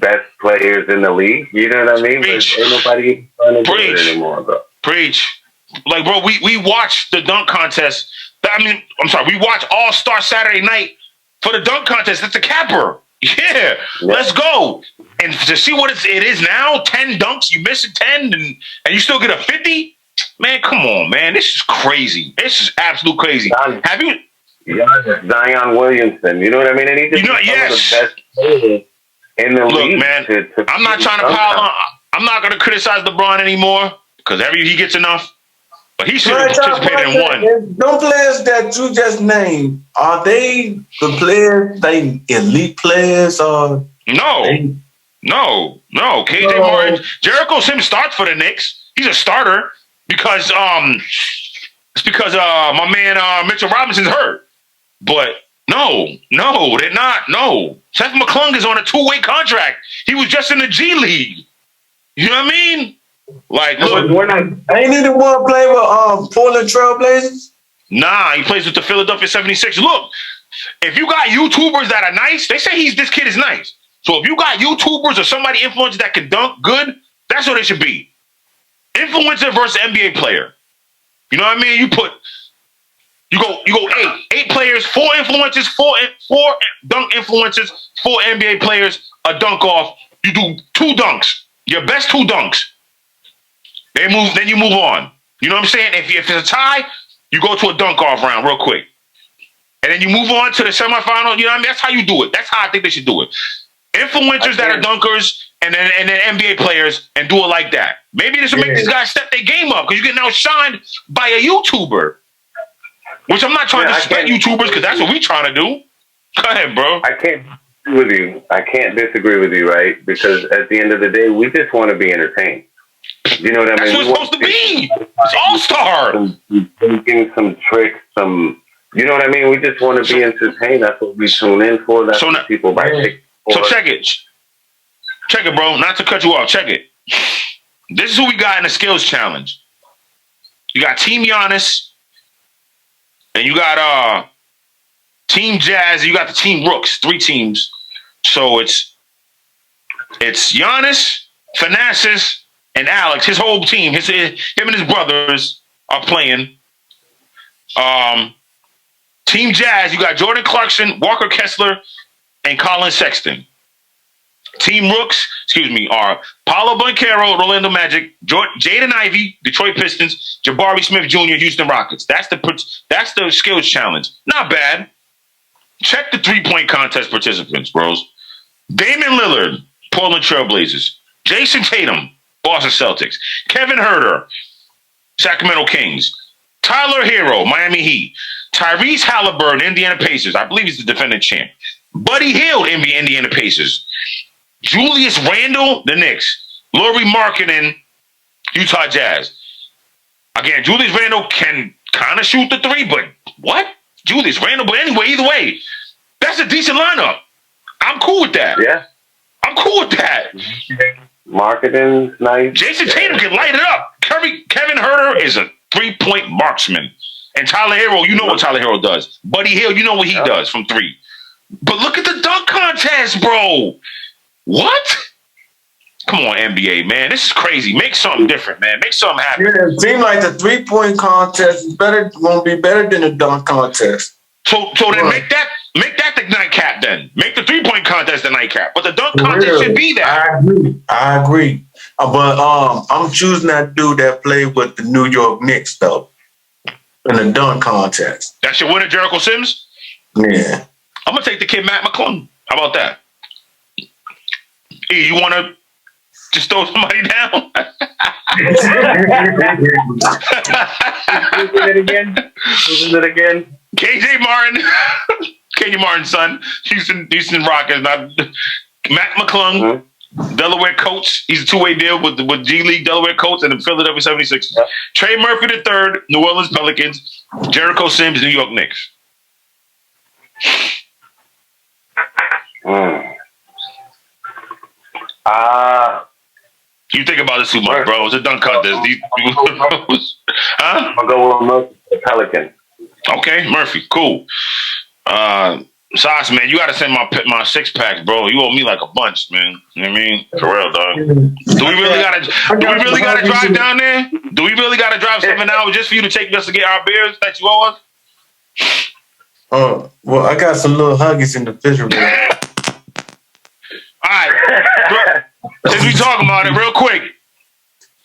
best players in the league. You know what I mean? Preach. But ain't nobody trying to do it anymore, bro. Preach. Like, bro, we watched the dunk contest. I'm sorry, we watched All-Star Saturday night for the dunk contest. That's a capper. Yeah, let's go. And to see what it is now, 10 dunks, you miss 10 and you still get a 50? Man, come on, man. This is crazy. This is absolute crazy. Have you... Zion Williamson, you know what I mean? And he just some of the best players in the league. Look, man, I'm not trying to pile on. I'm not going to criticize LeBron anymore because he gets enough. But he should have participated in one. Those players that you just named, are they the players? They elite players or no? KJ Martin, Jericho Sims starts for the Knicks. He's a starter because it's because my man Mitchell Robinson's hurt. But no, they're not. No, Seth McClung is on a 2-way contract. He was just in the G League. You know what I mean? Like, look, ain't he the one play with Portland Trailblazers? Nah, he plays with the Philadelphia 76ers. Look, if you got YouTubers that are nice, they say this kid is nice. So if you got YouTubers or somebody influencer that can dunk good, that's what they should be. Influencer versus NBA player. You know what I mean? You go 8 players, 4 influencers, 4 dunk influencers, 4 NBA players, a dunk off. You do 2 dunks, your best 2 dunks. Then you move on. You know what I'm saying? If it's a tie, you go to a dunk off round real quick, and then you move on to the semifinal. You know what I mean? That's how you do it. That's how I think they should do it. Influencers that are dunkers, and then NBA players, and do it like that. Maybe this will make these guys step their game up because you get outshined by a YouTuber. Which I'm not trying to disrespect YouTubers because that's what we trying to do. Go ahead, bro. I can't disagree with you. I can't disagree with you, right? Because at the end of the day, we just want to be entertained. You know what I mean? That's what it's supposed to be. It's All-Star. Thinking some tricks, you know what I mean? We just want to be entertained. That's what we tune in for. That's what people buy. So check it. Check it, bro. Not to cut you off. Check it. This is who we got in the skills challenge. You got Team Giannis, and you got Team Jazz, and you got the Team Rooks. 3 teams. So it's Giannis, Thanasis, and Alex. His whole team, him and his brothers are playing. Team Jazz, you got Jordan Clarkson, Walker Kessler, and Colin Sexton. Team Rooks, are Paulo Banchero, Orlando Magic, Jaden Ivey, Detroit Pistons, Jabari Smith Jr., Houston Rockets. That's the skills challenge. Not bad. Check the 3-point contest participants, bros. Damian Lillard, Portland Trailblazers. Jason Tatum, Boston Celtics. Kevin Huerter, Sacramento Kings. Tyler Hero, Miami Heat. Tyrese Halliburton, Indiana Pacers. I believe he's the defending champ. Buddy Hield, Indiana Pacers. Julius Randle, the Knicks. Lauri Markkanen, Utah Jazz. Again, Julius Randle can kind of shoot the three, but what? Julius Randle, but anyway, either way, that's a decent lineup. I'm cool with that. Yeah. I'm cool with that. Marketing's nice. Jason Tatum can light it up. Kevin Huerter is a 3-point marksman. And Tyler Hero, you know what Tyler Hero does. Buddy Hield, you know what he does from 3. But look at the dunk contest, bro. What? Come on, NBA, man. This is crazy. Make something different, man. Make something happen. Yeah, it seems like the 3-point contest is won't be better than the dunk contest. So then make that the nightcap then. Make the 3-point contest the nightcap. But the dunk contest should be that. I agree. But I'm choosing that dude that played with the New York Knicks though in the dunk contest. That's your winner, Jericho Sims? Yeah. I'm gonna take the kid Matt McClung. How about that? E, you wanna just throw somebody down? Who's it again? KJ Martin. KJ Martin's son. Houston Rockets. Not Matt McClung, Delaware coach. He's a 2-way deal with G League Delaware coach and the Philadelphia 76ers. Trey Murphy III, New Orleans Pelicans. Jericho Sims, New York Knicks. You think about this too much, bro. It's a dunk contest. Huh? I'll go with Murphy, the Pelican. Okay, Murphy, cool. Sauce, man, you gotta send my 6-packs, bro. You owe me like a bunch, man. You know what I mean? For real, dog. Do we really gotta drive down there? Do we really gotta drive 7 hours just for you to take us to get our beers that you owe us? Well, I got some little Huggies in the refrigerator. All right, bro, since we talking about it, real quick,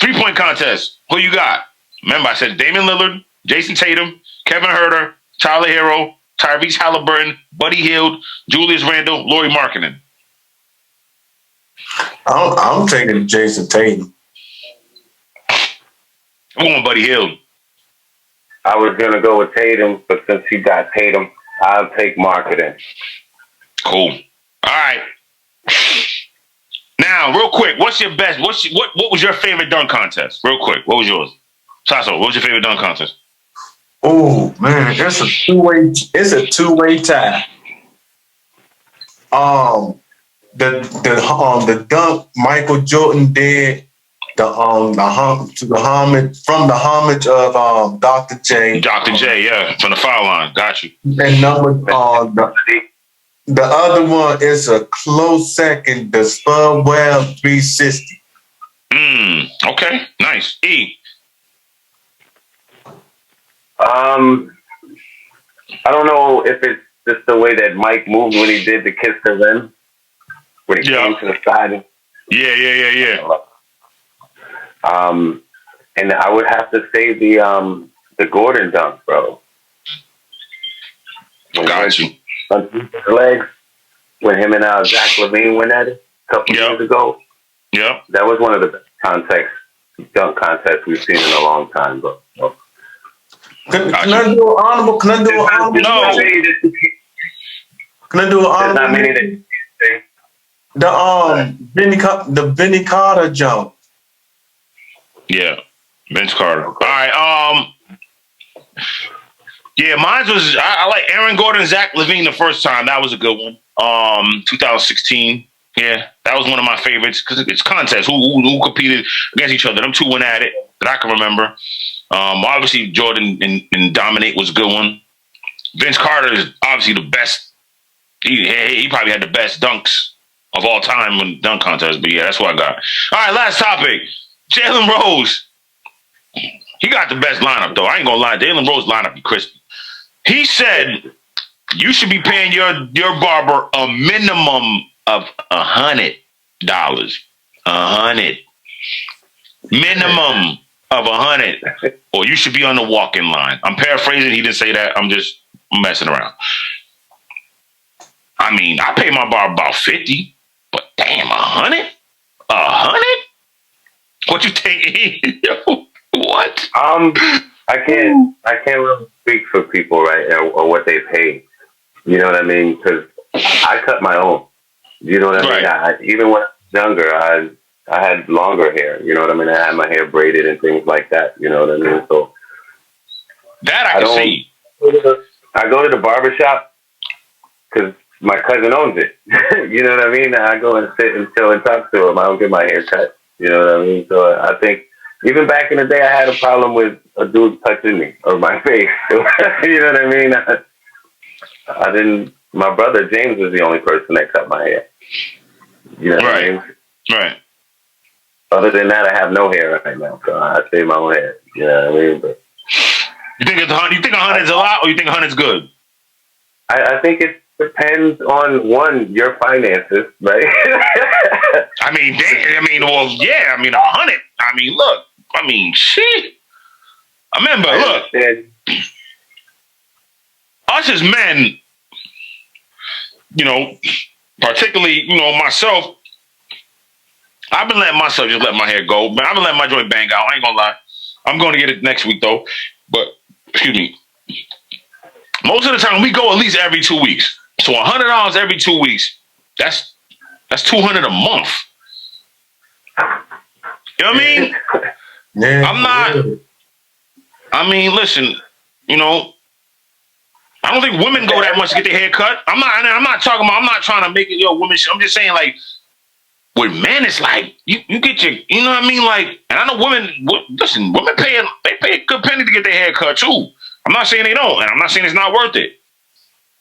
3-point contest. Who you got? Remember, I said Damian Lillard, Jason Tatum, Kevin Huerter, Tyler Hero, Tyrese Halliburton, Buddy Hield, Julius Randle, Lauri Markkanen. I'm taking Jason Tatum. I'm going Buddy Hield. I was gonna go with Tatum, but since you got Tatum, I'll take Markkanen. Cool. All right. Now, real quick, what's your best? What was your favorite dunk contest? Real quick, what was yours? Sasso, what was your favorite dunk contest? Oh man, it's a two-way tie. The dunk Michael Jordan did the homage of Dr. J. Dr. J, yeah, from the foul line. Got you. And the other one is a close second, the Spud Webb 360. Okay, nice. E. I don't know if it's just the way that Mike moved when he did the kiss the rim, when he came to the side. Yeah. And I would have to say the Gordon dunk, bro. Got you. On his legs, when him and Zach LaVine went at it a couple years ago. Yep. That was one of the best dunk contests we've seen in a long time, bro. Can I do an honorable? Can I do an honorable? No. Can I do an honorable? The Vinny Carter jump. Yeah, Vince Carter. All right. Yeah, mine was I like Aaron Gordon, Zach LaVine the first time. That was a good one. 2016. Yeah, that was one of my favorites because it's contest. Who competed against each other? Them two went at it that I can remember. Obviously, Jordan and Dominate was a good one. Vince Carter is obviously the best. He probably had the best dunks of all time in dunk contest. But yeah, that's what I got. All right, last topic. Jalen Rose. He got the best lineup, though. I ain't gonna lie. Jalen Rose lineup be crispy. He said you should be paying your barber a minimum of $100 100. Minimum of 100. Or you should be on the walk-in line. I'm paraphrasing. He didn't say that. I'm just messing around. I mean, I pay my barber about 50, but damn, 100? 100? What you think? What? I can't really speak for people, right, or what they pay. You know what I mean? Because I cut my own. You know what I mean? Even when I was younger, I had longer hair. You know what I mean? I had my hair braided and things like that. You know what I mean? So that I can see. I go to the barbershop because my cousin owns it. You know what I mean? I go and sit and chill and talk to him. I don't get my hair cut. You know what I mean? So I think even back in the day, I had a problem with a dude touching me or my face. You know what I mean? I didn't. My brother James was the only person that cut my hair. You know what I mean? Right. Other than that, I have no hair right now, so I shave my own hair. You know what I mean? But you think 100 is a lot, or you think 100 is good? I think it depends on your finances, right? I mean, 100. I mean, look. I mean, shit. I remember, look. Us as men, you know, particularly, you know, myself, I've been letting myself just let my hair go. Man, I've been letting my joint bang out. I ain't gonna lie. I'm going to get it next week, though. But, excuse me. Most of the time, we go at least every 2 weeks. So $100 every 2 weeks, that's $200 a month. You know what I mean? Yeah. I'm not. I mean, listen. You know, I don't think women go that much to get their hair cut. I'm not talking about. I'm not trying to make it women. I'm just saying, like, with men, it's like you get your. You know what I mean? Like, and I know women. Listen, women pay a good penny to get their hair cut too. I'm not saying they don't, and I'm not saying it's not worth it.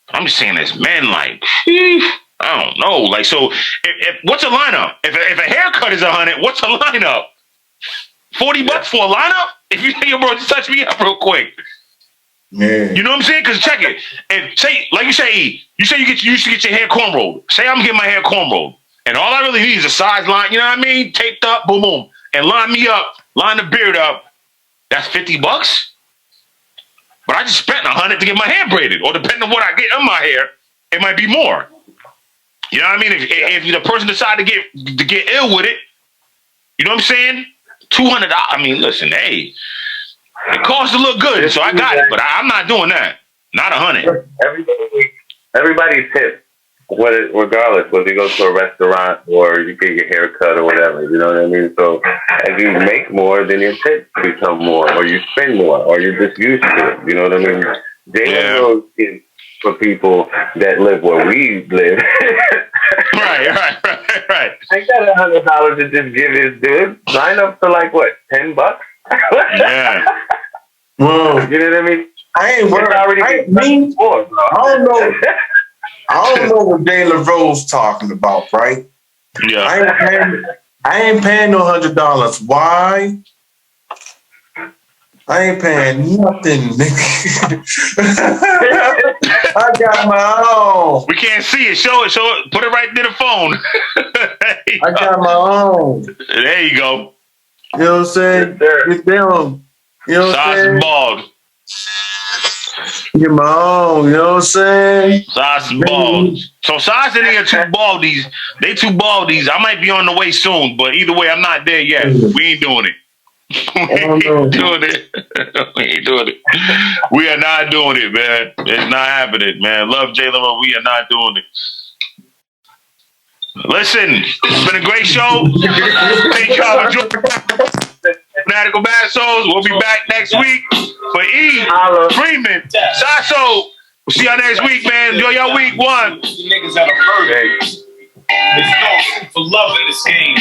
I'm just saying as men, like, I don't know. Like, so if what's a lineup? If a haircut is 100, what's a lineup? $40 for a lineup? If you say, yo, bro, just touch me up real quick. Yeah. You know what I'm saying? Because check it. If say, like you say, E, you say you used to get your hair corn rolled. Say I'm getting my hair corn rolled, and all I really need is a size line. You know what I mean? Taped up, boom, boom, and line me up, line the beard up. That's $50. But I just spent 100 to get my hair braided, or depending on what I get in my hair, it might be more. You know what I mean? If the person decide to get ill with it, you know what I'm saying? $200. I mean, listen, hey, it costs to look good, so I got it, but I'm not doing that. Not 100. Everybody's tip, regardless whether you go to a restaurant or you get your hair cut or whatever. You know what I mean? So as you make more, then your tips become more, or you spend more, or you're just used to it. You know what I mean? Jalen Rose is for people that live where we live. Right. I got $100 to just give this dude. Line up for like what, $10? Yeah. Well, you know what I mean? I ain't worried. I don't know. I don't know what Jalen Rose talking about, right? Yeah. I ain't paying no $100. Why? I ain't paying nothing, nigga. I got my own. We can't see it. Show it. Put it right near the phone. I got my own. There you go. You know what I'm saying? Get down. You know what I'm saying? Bald. Get my own. You know what I'm saying? Size is bald. So size and they are two baldies. They two baldies. I might be on the way soon, but either way, I'm not there yet. We ain't doing it. We ain't doing it. We are not doing it, man. It's not happening, man. Love Jalen, but we are not doing it. Listen, it's been a great show. Thank y'all for joining Fanatical Massholes. We'll be back next week for E, Freeman, Sasso. We'll see y'all next week, man. Enjoy your week one. The niggas out of murder. It's going for love in this game.